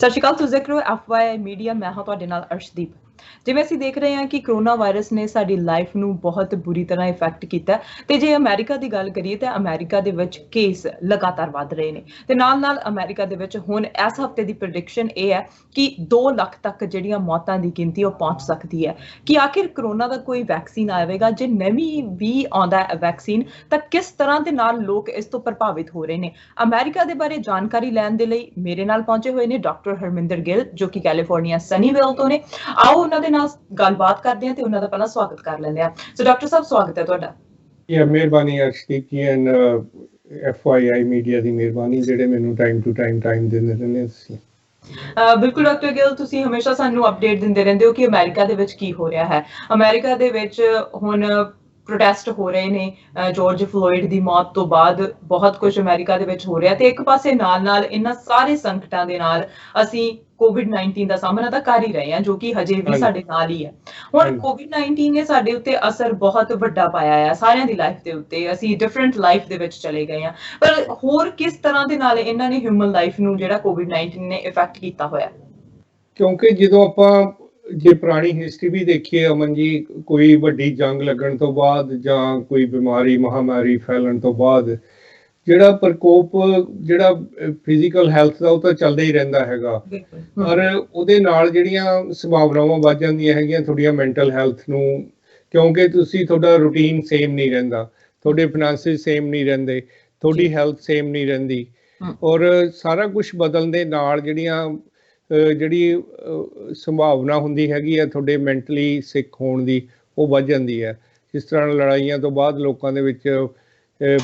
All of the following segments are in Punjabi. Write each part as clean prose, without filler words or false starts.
ਸਤਿ ਸ਼੍ਰੀ ਅਕਾਲ, ਤੁਸੀਂ ਦੇਖ ਰਹੇ ਹੋ FYI ਮੀਡੀਆ। ਮੈਂ ਹਾਂ ਤੁਹਾਡੇ ਨਾਲ ਅਰਸ਼ਦੀਪ। ਜਿਵੇਂ ਅਸੀਂ ਦੇਖ ਰਹੇ ਹਾਂ ਕਿ ਕਰੋਨਾ ਵਾਇਰਸ ਨੇ ਸਾਡੀ ਲਾਈਫ ਨੂੰ ਬਹੁਤ ਬੁਰੀ ਤਰ੍ਹਾਂ ਇਫੈਕਟ ਕੀਤਾ ਤੇ ਜੇ ਅਮਰੀਕਾ ਦੀ ਗੱਲ ਕਰੀਏ ਤਾਂ ਅਮਰੀਕਾ ਦੇ ਵਿੱਚ ਕੇਸ ਲਗਾਤਾਰ ਵੱਧ ਰਹੇ ਨੇ ਤੇ ਨਾਲ ਅਮਰੀਕਾ ਦੇ ਵਿੱਚ ਹੁਣ ਇਸ ਹਫਤੇ ਦੀ ਪ੍ਰੈਡਿਕਸ਼ਨ ਇਹ ਹੈ ਕਿ 2 ਲੱਖ ਤੱਕ ਜਿਹੜੀਆਂ ਮੌਤਾਂ ਦੀ ਗਿਣਤੀ ਉਹ ਪਹੁੰਚ ਸਕਦੀ ਹੈ। ਕਿ ਆਖਿਰ ਕਰੋਨਾ ਦਾ ਕੋਈ ਵੈਕਸੀਨ ਆਵੇਗਾ? ਜੇ ਨਹੀਂ ਵੀ ਆਉਂਦਾ ਵੈਕਸੀਨ ਤਾਂ ਕਿਸ ਤਰ੍ਹਾਂ ਦੇ ਨਾਲ ਲੋਕ ਇਸ ਤੋਂ ਪ੍ਰਭਾਵਿਤ ਹੋ ਰਹੇ ਨੇ? ਅਮਰੀਕਾ ਦੇ ਬਾਰੇ ਜਾਣਕਾਰੀ ਲੈਣ ਦੇ ਲਈ ਮੇਰੇ ਨਾਲ ਪਹੁੰਚੇ ਹੋਏ ਨੇ ਡਾਕਟਰ ਹਰਮਿੰਦਰ ਗਿੱਲ, ਜੋ ਕਿ ਕੈਲੀਫੋਰਨੀਆ ਸਨੀਵੈਲ ਤੋਂ ਨੇ। ਆਓ ਉਹਨਾਂ ਦੇ ਨਾਲ ਗੱਲਬਾਤ ਕਰਦੇ ਹਾਂ ਤੇ ਉਹਨਾਂ ਦਾ ਪਹਿਲਾਂ ਸਵਾਗਤ ਕਰ ਲੈਂਦੇ ਹਾਂ। ਸੋ ਡਾਕਟਰ ਸਾਹਿਬ, ਸਵਾਗਤ ਹੈ ਤੁਹਾਡਾ। ਮਿਹਰਬਾਨੀ ਅਰਸ਼ਦੀਪ ਜੀ ਐਂਡ FYI ਮੀਡੀਆ ਦੀ ਮਿਹਰਬਾਨੀ, ਜਿਹੜੇ ਮੈਨੂੰ ਟਾਈਮ ਟੂ ਟਾਈਮ ਦਿੰਦੇ ਰਹਿੰਦੇ ਤੁਸੀਂ। ਬਿਲਕੁਲ ਡਾਕਟਰ ਗਿੱਲ, ਤੁਸੀਂ ਹਮੇਸ਼ਾ ਸਾਨੂੰ ਅਪਡੇਟ ਦਿੰਦੇ ਰਹਿੰਦੇ ਹੋ ਕਿ ਅਮਰੀਕਾ ਦੇ ਵਿੱਚ ਕੀ ਹੋ ਰਿਹਾ ਹੈ। ਅਮਰੀਕਾ ਦੇ ਵਿੱਚ ਹੁਣ ਪ੍ਰੋਟੈਸਟ ਹੋ ਰਹੇ ਨੇ ਜਾਰਜ ਫਲੋਇਡ ਦੀ ਮੌਤ ਤੋਂ ਬਾਅਦ। ਬਹੁਤ ਕੁਝ ਅਮਰੀਕਾ ਦੇ ਵਿੱਚ ਹੋ ਰਿਹਾ ਤੇ ਇੱਕ ਪਾਸੇ ਨਾਲ ਇਹਨਾਂ ਸਾਰੇ ਸੰਕਟਾਂ ਦੇ ਨਾਲ ਅਸੀਂ COVID-19 ਦਾ ਸਾਹਮਣਾ ਤਾਂ ਕਰ ਹੀ ਰਹੇ ਹਾਂ, ਜੋ ਕਿ ਹਜੇ ਵੀ ਸਾਡੇ ਨਾਲ ਹੀ ਹੈ। ਹੁਣ COVID-19 ਨੇ ਸਾਡੇ ਉੱਤੇ ਅਸਰ ਬਹੁਤ ਵੱਡਾ ਪਾਇਆ ਹੈ, ਸਾਰਿਆਂ ਦੀ ਲਾਈਫ ਦੇ ਉੱਤੇ। ਅਸੀਂ ਡਿਫਰੈਂਟ ਲਾਈਫ ਦੇ ਵਿੱਚ ਚਲੇ ਗਏ ਹਾਂ, ਪਰ ਹੋਰ ਕਿਸ ਤਰ੍ਹਾਂ ਦੇ ਨਾਲ ਇਹਨਾਂ ਨੇ ਹਿਊਮਨ ਲਾਈਫ ਨੂੰ ਜਿਹੜਾ COVID-19 ਨੇ ਇਫੈਕਟ ਕੀਤਾ ਹੋਇਆ? ਕਿਉਂਕਿ ਜਦੋਂ ਆਪਾਂ ਜੇ ਪੁਰਾਣੀ ਹਿਸਟਰੀ ਵੀ ਦੇਖੀਏ ਅਮਨ ਜੀ, ਕੋਈ ਵੱਡੀ ਜੰਗ ਲੱਗਣ ਤੋਂ ਬਾਅਦ ਜਾਂ ਕੋਈ ਬਿਮਾਰੀ ਮਹਾਮਾਰੀ ਫੈਲਣ ਤੋਂ ਬਾਅਦ ਜਿਹੜਾ ਪ੍ਰਕੋਪ ਜਿਹੜਾ ਫਿਜ਼ੀਕਲ ਹੈਲਥ ਦਾ ਉਹ ਤਾਂ ਚੱਲਦਾ ਹੀ ਰਹਿੰਦਾ ਹੈਗਾ, ਪਰ ਉਹਦੇ ਨਾਲ ਜਿਹੜੀਆਂ ਸੰਭਾਵਨਾਵਾਂ ਵੱਧ ਜਾਂਦੀਆਂ ਹੈਗੀਆਂ ਤੁਹਾਡੀਆਂ ਮੈਂਟਲ ਹੈਲਥ ਨੂੰ। ਕਿਉਂਕਿ ਤੁਹਾਡਾ ਰੂਟੀਨ ਸੇਮ ਨਹੀਂ ਰਹਿੰਦਾ, ਤੁਹਾਡੇ ਫਾਈਨੈਂਸਿਸ ਸੇਮ ਨਹੀਂ ਰਹਿੰਦੇ, ਤੁਹਾਡੀ ਹੈਲਥ ਸੇਮ ਨਹੀਂ ਰਹਿੰਦੀ, ਔਰ ਸਾਰਾ ਕੁਝ ਬਦਲਣ ਦੇ ਨਾਲ ਜਿਹੜੀ ਸੰਭਾਵਨਾ ਹੁੰਦੀ ਹੈਗੀ ਆ ਤੁਹਾਡੇ ਮੈਂਟਲੀ ਸਿੱਕ ਹੋਣ ਦੀ, ਉਹ ਵੱਧ ਜਾਂਦੀ ਹੈ। ਜਿਸ ਤਰ੍ਹਾਂ ਲੜਾਈਆਂ ਤੋਂ ਬਾਅਦ ਲੋਕਾਂ ਦੇ ਵਿੱਚ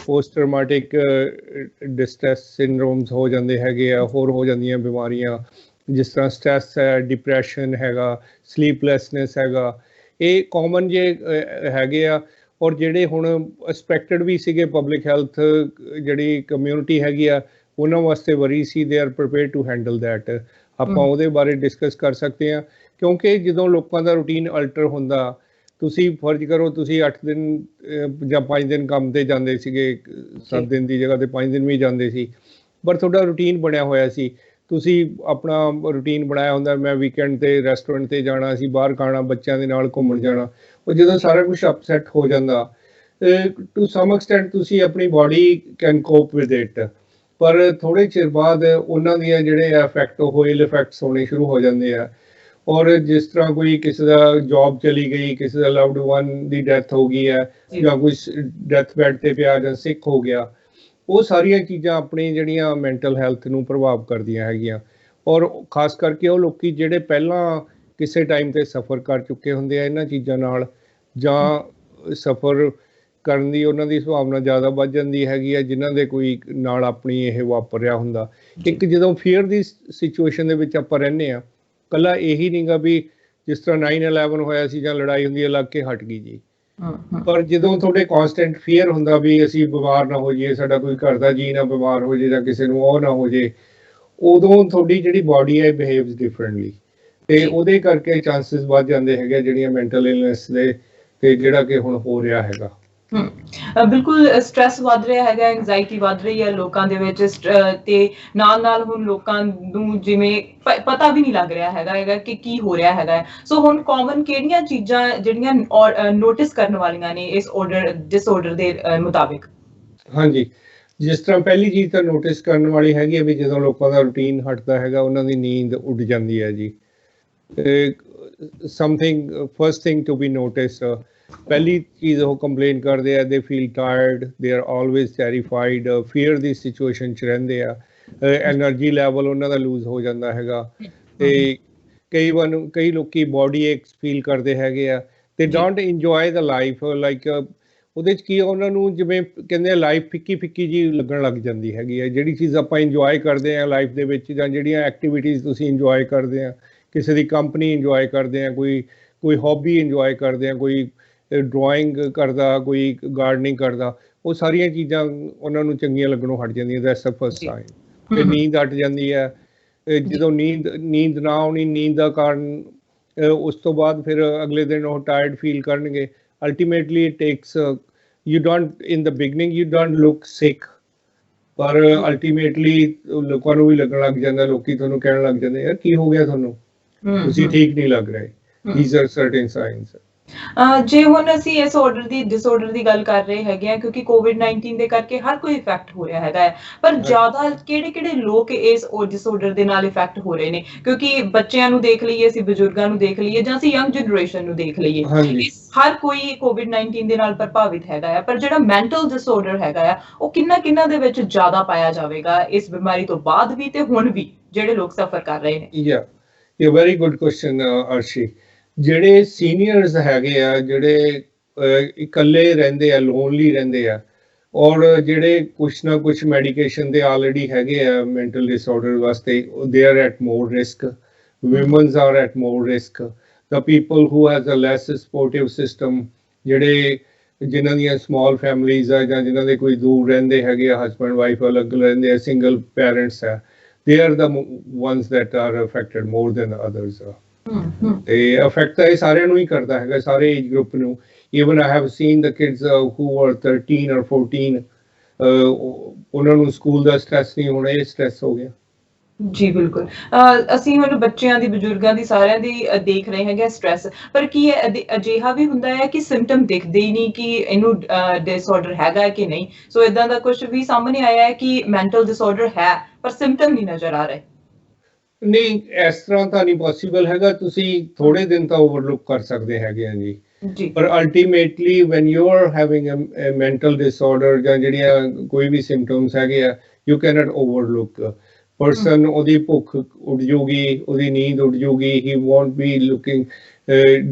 ਪੋਸਟ ਟਰਾਮੈਟਿਕ ਡਿਸਟ੍ਰੈਸ ਸਿੰਡਰੋਮਸ ਹੋ ਜਾਂਦੇ ਹੈਗੇ ਆ, ਹੋਰ ਹੋ ਜਾਂਦੀਆਂ ਬਿਮਾਰੀਆਂ, ਜਿਸ ਤਰ੍ਹਾਂ ਸਟ੍ਰੈਸ ਹੈ, ਡਿਪਰੈਸ਼ਨ ਹੈਗਾ, ਸਲੀਪਲੈਸਨੈਸ ਹੈਗਾ। ਇਹ ਕਾਮਨ ਜੇ ਹੈਗੇ ਆ, ਔਰ ਜਿਹੜੇ ਹੁਣ ਐਕਸਪੈਕਟਡ ਵੀ ਸੀਗੇ। ਪਬਲਿਕ ਹੈਲਥ ਜਿਹੜੀ ਕਮਿਊਨਿਟੀ ਹੈਗੀ ਆ ਉਹਨਾਂ ਵਾਸਤੇ ਵਰੀ ਸੀ, they are prepared to handle that. ਆਪਾਂ ਉਹਦੇ ਬਾਰੇ ਡਿਸਕਸ ਕਰ ਸਕਦੇ ਹਾਂ, ਕਿਉਂਕਿ ਜਦੋਂ ਲੋਕਾਂ ਦਾ ਰੂਟੀਨ ਅਲਟਰ ਹੁੰਦਾ, ਤੁਸੀਂ ਫਰਜ਼ ਕਰੋ ਤੁਸੀਂ 8 ਦਿਨ ਜਾਂ 5 ਦਿਨ ਕੰਮ ਤੇ ਜਾਂਦੇ ਸੀਗੇ, 7 ਦਿਨ ਦੀ ਜਗ੍ਹਾ ਤੇ 5 ਦਿਨ ਵੀ ਜਾਂਦੇ ਸੀ, ਪਰ ਤੁਹਾਡਾ ਰੂਟੀਨ ਬਣਿਆ ਹੋਇਆ ਸੀ। ਤੁਸੀਂ ਆਪਣਾ ਰੂਟੀਨ ਬਣਾਇਆ ਹੁੰਦਾ, ਮੈਂ ਵੀਕਐਂਡ ਤੇ ਰੈਸਟੋਰੈਂਟ ਤੇ ਜਾਣਾ, ਅਸੀਂ ਬਾਹਰ ਖਾਣਾ, ਬੱਚਿਆਂ ਦੇ ਨਾਲ ਘੁੰਮਣ ਜਾਣਾ। ਉਹ ਜਦੋਂ ਸਾਰਾ ਕੁਝ ਅਪਸੈਟ ਹੋ ਜਾਂਦਾ, ਟੂ ਸਮ ਐਕਸਟੈਂਟ ਤੁਸੀਂ ਆਪਣੀ body can COP with it, ਪਰ ਥੋੜੇ ਚਿਰ ਬਾਅਦ ਉਹਨਾਂ ਦੀਆਂ ਜਿਹੜੇ ਇਫੈਕਟ ਹੋਏ ਇਫੈਕਟਸ ਹੋਣੇ ਸ਼ੁਰੂ ਹੋ ਜਾਂਦੇ ਆ। ਔਰ ਜਿਸ ਤਰ੍ਹਾਂ ਕੋਈ ਕਿਸੇ ਦਾ ਜੌਬ ਚਲੀ ਗਈ, ਕਿਸੇ ਦਾ ਲਵਡ ਵਨ ਦੀ ਡੈਥ ਹੋ ਗਈ ਹੈ, ਜਾਂ ਕੋਈ ਡੈਥ ਬੈਡ ਤੇ ਪਿਆ ਜਾਂ ਸਿੱਕ ਹੋ ਗਿਆ, ਉਹ ਸਾਰੀਆਂ ਚੀਜ਼ਾਂ ਆਪਣੀ ਜਿਹੜੀਆਂ ਮੈਂਟਲ ਹੈਲਥ ਨੂੰ ਪ੍ਰਭਾਵ ਕਰਦੀਆਂ ਹੈਗੀਆਂ। ਔਰ ਖਾਸ ਕਰਕੇ ਉਹ ਲੋਕੀ ਜਿਹੜੇ ਪਹਿਲਾਂ ਕਿਸੇ ਟਾਈਮ ਤੇ ਸਫ਼ਰ ਕਰ ਚੁੱਕੇ ਹੁੰਦੇ ਆ ਇਹਨਾਂ ਚੀਜ਼ਾਂ ਨਾਲ, ਜਾਂ ਸਫ਼ਰ ਕਰਨ ਦੀ ਉਹਨਾਂ ਦੀ ਸੰਭਾਵਨਾ ਜ਼ਿਆਦਾ ਵੱਧ ਜਾਂਦੀ ਹੈਗੀ ਆ, ਜਿਨ੍ਹਾਂ ਦੇ ਕੋਈ ਨਾਲ ਆਪਣੀ ਇਹ ਵਾਪਰਿਆ ਹੁੰਦਾ। ਇੱਕ ਜਦੋਂ ਫੀਅਰ ਦੀ ਸਿਚੁਏਸ਼ਨ ਦੇ ਵਿੱਚ ਆਪਾਂ ਰਹਿੰਦੇ ਹਾਂ, ਕੱਲਾ ਇਹੀ ਨਹੀਂਗਾ ਵੀ ਜਿਸ ਤਰ੍ਹਾਂ 9/11 ਹੋਇਆ ਸੀ ਜਾਂ ਲੜਾਈ ਹੁੰਦੀ ਹੈ ਲੱਗ ਕੇ ਹਟ ਗਈ ਜੀ, ਪਰ ਜਦੋਂ ਤੁਹਾਡੇ ਕੌਨਸਟੈਂਟ ਫੀਅਰ ਹੁੰਦਾ ਵੀ ਅਸੀਂ ਬਿਮਾਰ ਨਾ ਹੋ ਜਾਈਏ, ਸਾਡਾ ਕੋਈ ਘਰ ਦਾ ਜੀ ਨਾ ਬਿਮਾਰ ਹੋ ਜਾਏ, ਜਾਂ ਕਿਸੇ ਨੂੰ ਉਹ ਨਾ ਹੋ ਜਾਏ, ਉਦੋਂ ਤੁਹਾਡੀ ਜਿਹੜੀ ਬਾਡੀ ਹੈ ਬਿਹੇਵਸ ਡਿਫਰੈਂਟਲੀ, ਤੇ ਉਹਦੇ ਕਰਕੇ ਚਾਂਸਿਸ ਵੱਧ ਜਾਂਦੇ ਹੈਗੇ ਜਿਹੜੀਆਂ ਮੈਂਟਲ ਇਲਨੈਸ ਦੇ, ਤੇ ਜਿਹੜਾ ਕਿ ਹੁਣ ਹੋ ਰਿਹਾ ਹੈਗਾ। ਬਿਲਕੁਲ, ਸਟ੍ਰੈਸ ਵੱਧ ਰਿਹਾ ਹੈਗਾ, ਐਂਗਜ਼ਾਇਟੀ ਵੱਧ ਰਹੀ ਹੈ ਲੋਕਾਂ ਦੇ ਵਿੱਚ, ਤੇ ਨਾਲ ਹੁਣ ਲੋਕਾਂ ਨੂੰ ਜਿਵੇਂ ਪਤਾ ਵੀ ਨਹੀਂ ਲੱਗ ਰਿਹਾ ਹੈਗਾ ਕਿ ਕੀ ਹੋ ਰਿਹਾ ਹੈਗਾ। ਸੋ ਹੁਣ ਕਾਮਨ ਕਿਹੜੀਆਂ ਚੀਜ਼ਾਂ ਜਿਹੜੀਆਂ ਨੋਟਿਸ ਕਰਨ ਵਾਲੀਆਂ ਨੇ ਇਸ ਡਿਸਆਰਡਰ ਦੇ ਮੁਤਾਬਿਕ? ਹਾਂਜੀ, ਜਿਸ ਤਰ੍ਹਾਂ ਪਹਿਲੀ ਚੀਜ਼ ਤਾਂ ਨੋਟਿਸ ਕਰਨ ਵਾਲੀ ਹੈਗੀ ਹੈ ਵੀ ਜਦੋਂ ਲੋਕਾਂ ਦਾ ਰੂਟੀਨ ਹਟਦਾ ਹੈਗਾ, ਉਹਨਾਂ ਦੀ ਨੀਂਦ ਉੱਡ ਜਾਂਦੀ ਹੈ ਜੀ। Something first thing to be notice, ਪਹਿਲੀ ਚੀਜ਼ ਉਹ ਕੰਪਲੇਨ ਕਰਦੇ ਆ, ਦੇ feel tired, they are always terrified, fear ਦੀ ਸਿਚੁਏਸ਼ਨ 'ਚ ਰਹਿੰਦੇ ਆ, ਐਨਰਜੀ ਲੈਵਲ ਉਹਨਾਂ ਦਾ ਲੂਜ਼ ਹੋ ਜਾਂਦਾ ਹੈਗਾ, ਤੇ ਕਈ ਲੋਕੀ ਬਾਡੀ ਏਕਸ ਫੀਲ ਕਰਦੇ ਹੈਗੇ ਆ, ਤੇ don't enjoy the life. Like ਉਹਦੇ 'ਚ ਕੀ ਉਹਨਾਂ ਨੂੰ ਜਿਵੇਂ ਕਹਿੰਦੇ ਆ ਲਾਈਫ ਫਿੱਕੀ ਜੀ ਲੱਗਣ ਲੱਗ ਜਾਂਦੀ ਹੈਗੀ ਹੈ। ਜਿਹੜੀ ਚੀਜ਼ ਆਪਾਂ ਇੰਜੋਏ ਕਰਦੇ ਹਾਂ ਲਾਈਫ ਦੇ ਵਿੱਚ, ਜਾਂ ਜਿਹੜੀਆਂ ਐਕਟੀਵਿਟੀਜ਼ ਤੁਸੀਂ ਇੰਜੋਏ ਕਰਦੇ ਆ, ਕਿਸੇ ਦੀ ਕੰਪਨੀ ਇੰਜੋਏ ਕਰਦੇ ਆ, ਕੋਈ ਹੌਬੀ ਇੰਜੋਏ ਕਰਦੇ ਆ, ਕੋਈ ਡਰਾਇੰਗ ਕਰਦਾ, ਕੋਈ ਗਾਰਡਨਿੰਗ ਕਰਦਾ, ਉਹ ਸਾਰੀਆਂ ਚੀਜ਼ਾਂ ਉਹਨਾਂ ਨੂੰ ਚੰਗੀਆਂ ਲੱਗਣੋਂ ਹਟ ਜਾਂਦੀਆਂ। That's the first sign. ਤੇ ਨੀਂਦ ਹਟ ਜਾਂਦੀ ਹੈ। ਜਦੋਂ ਨੀਂਦ ਨਾ ਆਉਣੀ, ਨੀਂਦ ਦਾ ਕਾਰਨ, ਉਸ ਤੋਂ ਬਾਅਦ ਫਿਰ ਅਗਲੇ ਦਿਨ ਉਹ ਟਾਇਰਡ ਫੀਲ ਕਰਨਗੇ। Ultimately it takes, you don't, in the beginning you don't look sick, ਪਰ ਅਲਟੀਮੇਟਲੀ ਲੋਕਾਂ ਨੂੰ ਵੀ ਲੱਗਣ ਲੱਗ ਜਾਂਦਾ, ਲੋਕੀ ਤੁਹਾਨੂੰ ਕਹਿਣ ਲੱਗ ਜਾਂਦੇ ਯਾਰ ਕੀ ਹੋ ਗਿਆ ਤੁਹਾਨੂੰ, ਤੁਸੀਂ ਠੀਕ ਨਹੀਂ ਲੱਗ ਰਹੇ। these are certain signs। ਜੇ ਹੁਣ ਅਸੀਂ ਇਸ ਡਿਸਆਰਡਰ ਦੀ ਗੱਲ ਕਰ ਰਹੇ ਹੈਗੇ ਆ, ਕਿਉਂਕਿ ਕੋਵਿਡ-19 ਦੇ ਕਰਕੇ ਹਰ ਕੋਈ ਇਫੈਕਟ ਹੋ ਰਿਹਾ ਹੈਗਾ ਹੈ, ਪਰ ਜ਼ਿਆਦਾ ਕਿਹੜੇ ਲੋਕ ਇਸ ਡਿਸਆਰਡਰ ਦੇ ਨਾਲ ਇਫੈਕਟ ਹੋ ਰਹੇ ਨੇ? ਕਿਉਂਕਿ ਬੱਚਿਆਂ ਨੂੰ ਦੇਖ ਲਈਏ, ਅਸੀਂ ਬਜ਼ੁਰਗਾਂ ਨੂੰ ਦੇਖ ਲਈਏ, ਜਾਂ ਅਸੀਂ ਯੰਗ ਜਨਰੇਸ਼ਨ ਨੂੰ ਦੇਖ ਲਈਏ, ਹਰ ਕੋਈ ਕੋਵਿਡ-19 ਦੇ ਨਾਲ ਪ੍ਰਭਾਵਿਤ ਹੈਗਾ ਆ। ਪਰ ਜਿਹੜਾ ਮੈਂਟਲ ਡਿਸਆਰਡਰ ਹੈਗਾ ਆ, ਉਹ ਕਿੰਨਾ ਦੇ ਵਿੱਚ ਜ਼ਿਆਦਾ ਪਾਇਆ ਜਾਵੇਗਾ ਇਸ ਬਿਮਾਰੀ ਤੋਂ ਬਾਅਦ ਵੀ ਤੇ ਹੁਣ ਵੀ, ਜਿਹੜੇ ਲੋਕ ਸਫਰ ਕਰ ਰਹੇ ਨੇ? ਇਹ ਵੈਰੀ ਗੁੱਡ ਕੁਐਸਚਨ ਅਰਸ਼ੀ। ਜਿਹੜੇ ਸੀਨੀਅਰਸ ਹੈਗੇ ਆ, ਜਿਹੜੇ ਇਕੱਲੇ ਰਹਿੰਦੇ ਆ, ਲੋਨਲੀ ਰਹਿੰਦੇ ਆ, ਔਰ ਜਿਹੜੇ ਕੁਛ ਨਾ ਕੁਛ ਮੈਡੀਕੇਸ਼ਨ ਦੇ ਆਲਰੇਡੀ ਹੈਗੇ ਆ ਮੈਂਟਲ ਡਿਸਆਰਡਰ ਵਾਸਤੇ, they are at more risk. Womens are at more risk. The people who has a less supportive system, ਜਿਹੜੇ ਜਿਨ੍ਹਾਂ ਦੀਆਂ ਸਮਾਲ ਫੈਮਲੀਜ਼ ਆ, ਜਾਂ ਜਿਨ੍ਹਾਂ ਦੇ ਕੋਈ ਦੂਰ ਰਹਿੰਦੇ ਹੈਗੇ ਆ, ਹਸਬੈਂਡ ਵਾਈਫ ਅਲੱਗ ਰਹਿੰਦੇ ਆ, ਸਿੰਗਲ ਪੈਰੈਂਟਸ ਆ, they are the ones that are affected more than others। ਤੇ ਅਫੈਕਟ ਤਾਂ ਇਹ ਸਾਰਿਆਂ ਨੂੰ ਹੀ ਕਰਦਾ ਹੈਗਾ, ਸਾਰੇ ਏਜ ਗਰੁੱਪ ਨੂੰ। Even I have seen the kids who are 13 or 14, ਉਹਨਾਂ ਨੂੰ ਸਕੂਲ ਦਾ ਸਟ੍ਰੈਸ ਨਹੀਂ ਹੋਣਾ, ਇਹ ਸਟ੍ਰੈਸ ਹੋ ਗਿਆ। ਜੀ ਬਿਲਕੁਲ। ਅਸੀਂ ਹੁਣ ਬੱਚਿਆਂ ਦੀ, ਬਜ਼ੁਰਗਾਂ ਦੀ, ਸਾਰਿਆਂ ਦੀ ਦੇਖ ਰਹੇ ਹੈਗੇ ਸਟ੍ਰੈਸ, ਪਰ ਕੀ ਅਜਿਹਾ ਵੀ ਹੁੰਦਾ ਹੈ ਕਿ ਸਿੰਪਟਮ ਦਿਖਦੇ ਹੀ ਨਹੀਂ ਕਿ ਇਹਨੂੰ ਡਿਸਆਰਡਰ ਹੈਗਾ ਕਿ ਨਹੀਂ? ਸੋ ਇਦਾਂ ਦਾ ਕੁਝ ਵੀ ਸਾਹਮਣੇ ਆਇਆ ਹੈ ਕਿ ਮੈਂਟਲ ਡਿਸਆਰਡਰ ਹੈ ਪਰ ਸਿੰਪਟਮ ਨਹੀਂ ਨਜ਼ਰ ਆ ਰਹੇ? ਨਹੀਂ, ਇਸ ਤਰ੍ਹਾਂ ਤਾਂ ਨਹੀਂ ਪੋਸੀਬਲ ਹੈਗਾ। ਤੁਸੀਂ ਥੋੜੇ ਦਿਨ ਤਾਂ ਓਵਰਲੁੱਕ ਕਰ ਸਕਦੇ ਹੈਗੇ ਆ ਜੀ, ਪਰ ultimately when you are having a mental disorder, ਜਾਂ ਜਿਹੜੀਆਂ ਕੋਈ ਵੀ ਸਿੰਪਟਮਸ ਹੈਗੇ ਆ, ਯੂ ਕੈਨਟ ਓਵਰਲੁੱਕ। ਪਰਸਨ, ਉਹਦੀ ਭੁੱਖ ਉੱਡ ਜੂਗੀ, ਉਹਦੀ ਨੀਂਦ ਉੱਡ ਜੂਗੀ, he won't be looking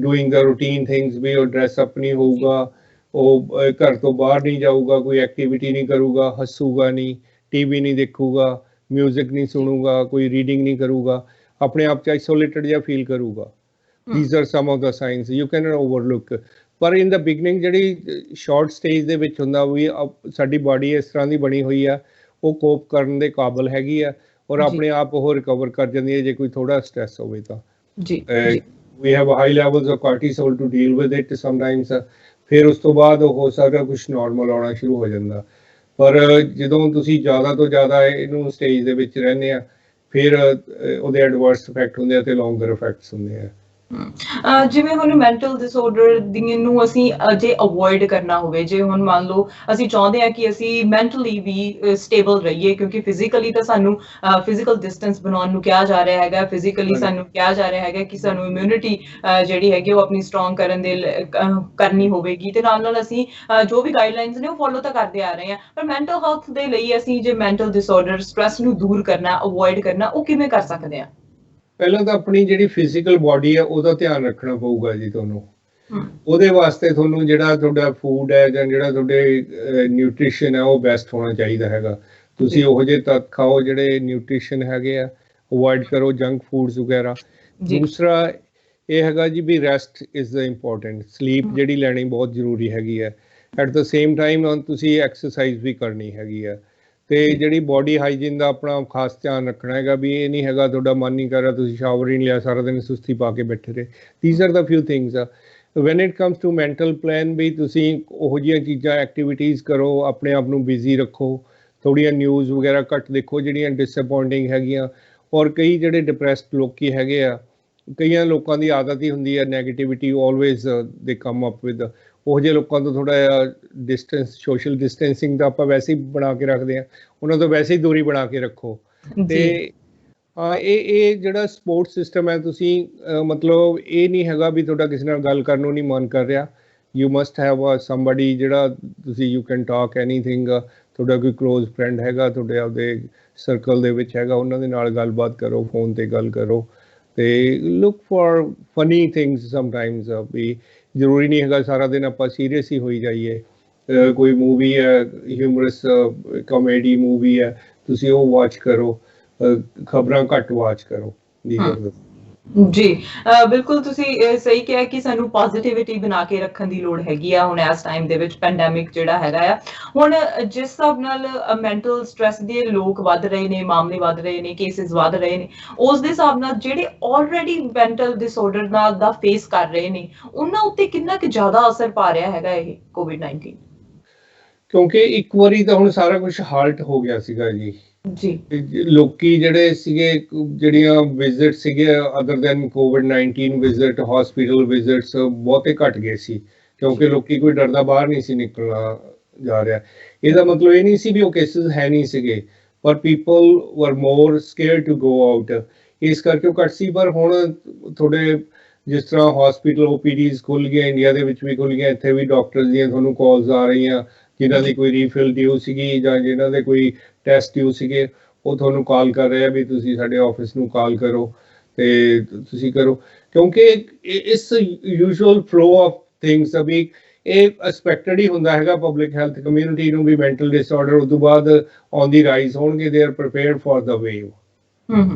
doing the routine things, ਵੀ ਉਹ ਡਰੈਸ ਅਪ ਨਹੀਂ ਹੋਊਗਾ, ਉਹ ਘਰ ਤੋਂ ਬਾਹਰ ਨਹੀਂ ਜਾਊਗਾ, ਕੋਈ ਐਕਟੀਵਿਟੀ ਨਹੀਂ ਕਰੂਗਾ, ਹੱਸੂਗਾ ਨਹੀਂ, ਟੀਵੀ ਨਹੀਂ ਦੇਖੂਗਾ, ਮਿਊਜ਼ਿਕ ਨਹੀਂ ਸੁਣੂਗਾ, ਕੋਈ ਰੀਡਿੰਗ ਨਹੀਂ ਕਰੂਗਾ, ਆਪਣੇ ਆਪ 'ਚ ਆਈਸੋਲੇਟਡ ਜਿਹਾ ਫੀਲ ਕਰੂਗਾ। These are some of the signs you can overlook. ਪਰ ਇਨ ਦ ਬਿਗਨਿੰਗ ਜਿਹੜੀ ਸ਼ਾਰਟ ਸਟੇਜ ਦੇ ਵਿੱਚ ਹੁੰਦਾ, ਵੀ ਸਾਡੀ ਬਾਡੀ ਇਸ ਤਰ੍ਹਾਂ ਦੀ ਬਣੀ ਹੋਈ ਆ, ਉਹ ਕੋਪ ਕਰਨ ਦੇ ਕਾਬਲ ਹੈਗੀ ਆ, ਔਰ ਆਪਣੇ ਆਪ ਉਹ ਰਿਕਵਰ ਕਰ ਜਾਂਦੀ ਹੈ ਜੇ ਕੋਈ ਥੋੜਾ ਸਟ੍ਰੈਸ ਹੋਵੇ ਤਾਂ। We have high levels of cortisol to deal with it sometimes. ਫਿਰ ਉਸ ਤੋਂ ਬਾਅਦ ਹੋ ਸਕਦਾ ਕੁਛ ਨਾਰਮਲ ਆਉਣਾ ਸ਼ੁਰੂ ਹੋ ਜਾਂਦਾ। ਪਰ ਜਦੋਂ ਤੁਸੀਂ ਜ਼ਿਆਦਾ ਤੋਂ ਜ਼ਿਆਦਾ ਇਹਨੂੰ ਸਟੇਜ ਦੇ ਵਿੱਚ ਰਹਿੰਦੇ ਆ, ਫਿਰ ਉਹਦੇ ਐਡਵਰਸ ਇਫੈਕਟ ਹੁੰਦੇ ਆ ਤੇ ਲੌਂਗਰ ਇਫੈਕਟਸ ਹੁੰਦੇ ਆ। ਜਿਵੇਂ ਹੁਣ ਮੈਂਟਲ ਡਿਸਆਰਡਰ ਨੂੰ ਅਸੀਂ ਜੇ ਅਵੋਇਡ ਕਰਨਾ ਹੋਵੇ, ਜੇ ਹੁਣ ਮੰਨ ਲਓ ਅਸੀਂ ਚਾਹੁੰਦੇ ਹਾਂ ਕਿ ਅਸੀਂ ਮੈਂਟਲੀ ਵੀ ਸਟੇਬਲ ਰਹੀਏ, ਕਿਉਂਕਿ ਫਿਜ਼ੀਕਲੀ ਤਾਂ ਸਾਨੂੰ ਫਿਜ਼ੀਕਲ ਡਿਸਟੈਂਸ ਬਣਾਉਣ ਨੂੰ ਕਿਹਾ ਜਾ ਰਿਹਾ ਹੈਗਾ, ਫਿਜ਼ੀਕਲੀ ਸਾਨੂੰ ਕਿਹਾ ਜਾ ਰਿਹਾ ਹੈਗਾ ਕਿ ਸਾਨੂੰ ਇਮਿਊਨਿਟੀ ਜਿਹੜੀ ਹੈਗੀ ਉਹ ਆਪਣੀ ਸਟਰੋਂਗ ਕਰਨੀ ਹੋਵੇਗੀ, ਤੇ ਨਾਲ ਅਸੀਂ ਜੋ ਵੀ ਗਾਈਡਲਾਈਨਸ ਨੇ ਉਹ ਫੋਲੋ ਤਾਂ ਕਰਦੇ ਆ ਰਹੇ ਹਾਂ। ਪਰ ਮੈਂਟਲ ਹੈਲਥ ਦੇ ਲਈ ਅਸੀਂ ਜੇ ਮੈਂਟਲ ਡਿਸਆਰਡਰ, ਸਟ੍ਰੈਸ ਨੂੰ ਦੂਰ ਕਰਨਾ, ਅਵੋਇਡ ਕਰਨਾ, ਉਹ ਕਿਵੇਂ ਕਰ ਸਕਦੇ ਹਾਂ? ਪਹਿਲਾਂ ਤਾਂ ਆਪਣੀ ਜਿਹੜੀ ਫਿਜ਼ੀਕਲ ਬਾਡੀ ਹੈ ਉਹਦਾ ਧਿਆਨ ਰੱਖਣਾ ਪਊਗਾ ਜੀ ਤੁਹਾਨੂੰ। ਉਹਦੇ ਵਾਸਤੇ ਤੁਹਾਨੂੰ ਜਿਹੜਾ ਤੁਹਾਡਾ ਫੂਡ ਹੈ, ਜਾਂ ਜਿਹੜਾ ਤੁਹਾਡੇ ਨਿਊਟ੍ਰੀਸ਼ਨ ਹੈ, ਉਹ ਬੈਸਟ ਹੋਣਾ ਚਾਹੀਦਾ ਹੈਗਾ। ਤੁਸੀਂ ਉਹੋ ਜਿਹੇ ਤੱਤ ਖਾਓ ਜਿਹੜੇ ਨਿਊਟ੍ਰੀਸ਼ਨ ਹੈਗੇ ਆ, ਅਵੋਇਡ ਕਰੋ ਜੰਕ ਫੂਡਸ ਵਗੈਰਾ। ਦੂਸਰਾ ਇਹ ਹੈਗਾ ਜੀ ਵੀ rest is the important, sleep ਜਿਹੜੀ ਲੈਣੀ ਬਹੁਤ ਜ਼ਰੂਰੀ ਹੈਗੀ ਹੈ। ਐਟ ਦ ਸੇਮ ਟਾਈਮ ਤੁਸੀਂ ਐਕਸਰਸਾਈਜ਼ ਵੀ ਕਰਨੀ ਹੈਗੀ ਆ, ਤੇ ਜਿਹੜੀ ਬੋਡੀ ਹਾਈਜੀਨ ਦਾ ਆਪਣਾ ਖਾਸ ਧਿਆਨ ਰੱਖਣਾ ਹੈਗਾ, ਵੀ ਇਹ ਨਹੀਂ ਹੈਗਾ ਤੁਹਾਡਾ ਮਨ ਨਹੀਂ ਕਰ ਰਿਹਾ, ਤੁਸੀਂ ਸ਼ਾਵਰ ਹੀ ਨਹੀਂ ਲਿਆ, ਸਾਰਾ ਦਿਨ ਸੁਸਤੀ ਪਾ ਕੇ ਬੈਠੇ ਰਹੇ। These are the few things ਆ। When it comes to mental plan, ਵੀ ਤੁਸੀਂ ਉਹੋ ਜਿਹੀਆਂ ਚੀਜ਼ਾਂ, ਐਕਟੀਵਿਟੀਜ਼ ਕਰੋ, ਆਪਣੇ ਆਪ ਨੂੰ ਬਿਜ਼ੀ ਰੱਖੋ, ਥੋੜ੍ਹੀਆਂ ਨਿਊਜ਼ ਵਗੈਰਾ ਘੱਟ ਦੇਖੋ ਜਿਹੜੀਆਂ ਡਿਸਅਪੋਇੰਟਿੰਗ ਹੈਗੀਆਂ। ਔਰ ਕਈ ਜਿਹੜੇ ਡਿਪਰੈਸਡ ਲੋਕੀ ਹੈਗੇ ਆ, ਕਈਆਂ ਲੋਕਾਂ ਦੀ ਆਦਤ ਹੀ ਹੁੰਦੀ ਹੈ ਨੈਗੇਟਿਵਿਟੀ, ਆਲਵੇਜ਼ ਦੇ ਕਮ ਅਪ ਵਿਦ। ਉਹ ਜਿਹੇ ਲੋਕਾਂ ਤੋਂ ਥੋੜ੍ਹਾ ਜਿਹਾ ਡਿਸਟੈਂਸ, ਸੋਸ਼ਲ ਡਿਸਟੈਂਸਿੰਗ ਤਾਂ ਆਪਾਂ ਵੈਸੇ ਹੀ ਬਣਾ ਕੇ ਰੱਖਦੇ ਹਾਂ, ਉਹਨਾਂ ਤੋਂ ਵੈਸੇ ਹੀ ਦੂਰੀ ਬਣਾ ਕੇ ਰੱਖੋ। ਤੇ ਇਹ ਜਿਹੜਾ ਸਪੋਰਟ ਸਿਸਟਮ ਹੈ, ਤੁਸੀਂ ਮਤਲਬ ਇਹ ਨਹੀਂ ਹੈਗਾ ਵੀ ਤੁਹਾਡਾ ਕਿਸੇ ਨਾਲ ਗੱਲ ਕਰਨ ਨੂੰ ਨਹੀਂ ਮਨ ਕਰ ਰਿਹਾ, ਯੂ ਮਸਟ ਹੈਵ ਸਮਬਡੀ ਜਿਹੜਾ ਤੁਸੀਂ ਯੂ ਕੈਨ ਟਾਕ ਐਨੀਥਿੰਗ। ਤੁਹਾਡਾ ਕੋਈ ਕਲੋਜ਼ ਫਰੈਂਡ ਹੈਗਾ, ਤੁਹਾਡੇ ਆਪਦੇ ਸਰਕਲ ਦੇ ਵਿੱਚ ਹੈਗਾ, ਉਹਨਾਂ ਦੇ ਨਾਲ ਗੱਲਬਾਤ ਕਰੋ, ਫੋਨ 'ਤੇ ਗੱਲ ਕਰੋ, ਤੇ look for funny things sometimes. ਵੀ ਜ਼ਰੂਰੀ ਨਹੀਂ ਹੈਗਾ ਸਾਰਾ ਦਿਨ ਆਪਾਂ ਸੀਰੀਅਸ ਹੀ ਹੋਈ ਜਾਈਏ। ਕੋਈ ਮੂਵੀ ਹੈ, ਹਿਊਮਰਸ ਕਾਮੇਡੀ ਮੂਵੀ ਹੈ, ਤੁਸੀਂ ਉਹ ਵਾਚ ਕਰੋ, ਖਬਰਾਂ ਘੱਟ ਵਾਚ ਕਰੋ। ਜੀ ਬਿਲਕੁਲ, ਤੁਸੀਂ ਸਹੀ ਕਿਹਾ ਕਿ ਸਾਨੂੰ ਪੋਜ਼ਿਟਿਵਿਟੀ ਬਣਾ ਕੇ ਰੱਖਣ ਦੀ ਲੋੜ ਹੈਗੀ ਆ ਹੁਣ ਇਸ ਟਾਈਮ ਦੇ ਵਿੱਚ, ਪੈਂਡੈਮਿਕ ਜਿਹੜਾ ਹੈਗਾ ਆ। ਹੁਣ ਜਿਸ ਹਿਸਾਬ ਨਾਲ ਮੈਂਟਲ ਸਟ੍ਰੈਸ ਦੇ ਲੋਕ ਵੱਧ ਰਹੇ ਨੇ, ਮਾਮਲੇ ਵੱਧ ਰਹੇ ਨੇ, ਕੇਸਿਸ ਵੱਧ ਰਹੇ ਨੇ, ਉਸ ਦੇ ਹਿਸਾਬ ਨਾਲ ਜਿਹੜੇ ਆਲਰੇਡੀ ਮੈਂਟਲ ਡਿਸਆਰਡਰ ਨਾਲ ਦਾ ਫੇਸ ਕਰ ਰਹੇ ਨੇ, ਉਹਨਾਂ ਉੱਤੇ ਕਿੰਨਾ ਕੁ ਜ਼ਿਆਦਾ ਅਸਰ ਪਾ ਰਿਹਾ ਹੈਗਾ ਇਹ ਕੋਵਿਡ-19? ਕਿਉਂਕਿ ਇੱਕ ਵਾਰੀ ਤਾਂ ਹੁਣ ਸਾਰਾ ਕੁਝ ਹਾਲਟ ਹੋ ਗਿਆ ਸੀਗਾ ਜੀ। ਜੀ ਲੋਕੀ ਜਿਹੜੇ ਸੀਗੇ ਜਿਹੜੀਆਂ ਵਿਜ਼ਿਟ ਸੀਗੇ ਅਦਰ ਦੈਨ ਕੋਵਿਡ-19 ਵਿਜ਼ਿਟ ਹਸਪੀਟਲ ਵਿਜ਼ਿਟਸ ਬਹੁਤੇ ਘਟ ਗਏ ਸੀ ਕਿਉਂਕਿ ਲੋਕੀ ਕੋਈ ਡਰਦਾ ਬਾਹਰ ਨਹੀਂ ਸੀ ਨਿਕਲਣਾ ਜਾ ਰਿਹਾ। ਇਹਦਾ ਮਤਲਬ ਇਹ ਨਹੀਂ ਸੀ ਵੀ ਉਹ ਕੇਸਿਸ ਹੈ ਨਹੀਂ ਸੀਗੇ, ਪਰ people were more scared to go out, ਇਸ ਕਰਕੇ ਉਹ ਘੱਟ ਸੀ। ਪਰ ਹੁਣ ਥੋੜੇ ਜਿਸ ਤਰ੍ਹਾਂ ਹਸਪੀਟਲ ਓਪੀਡੀਜ਼ ਖੁੱਲ ਗਏ, ਇੰਡੀਆ ਦੇ ਵਿੱਚ ਵੀ ਖੁੱਲ ਗਏ, ਇੱਥੇ ਵੀ ਡਾਕਟਰਸ ਦੀਆਂ ਤੁਹਾਨੂੰ ਕਾਲਸ ਆ ਰਹੀਆਂ ਜਿਨ੍ਹਾਂ ਦੀ ਕੋਈ ਰੀਫਿਲ ਡਿਊ ਸੀਗੀ ਜਾਂ ਜਿਨ੍ਹਾਂ ਦੇ ਕੋਈ ਟੈਸਟ ਡਿਊ ਸੀਗੇ, ਉਹ ਤੁਹਾਨੂੰ ਕਾਲ ਕਰ ਰਹੇ ਆ ਵੀ ਤੁਸੀਂ ਸਾਡੇ ਆਫਿਸ ਨੂੰ ਕਾਲ ਕਰੋ ਤੇ ਤੁਸੀਂ ਕਰੋ, ਕਿਉਂਕਿ ਇਸ ਯੂਜੂਅਲ ਫਲੋ ਆਫ ਥਿੰਗਸ ਅਭੀ ਇਹ ਐਕਸਪੈਕਟਡ ਹੀ ਹੁੰਦਾ ਹੈਗਾ ਪਬਲਿਕ ਹੈਲਥ ਕਮਿਊਨਿਟੀ ਨੂੰ ਵੀ ਮੈਂਟਲ ਡਿਸਆਰਡਰ ਉਸ ਤੋਂ ਬਾਅਦ ਔਨ ਦੀ ਰਾਈਜ਼ ਹੋਣਗੇ, ਦੇ are prepared for the wave.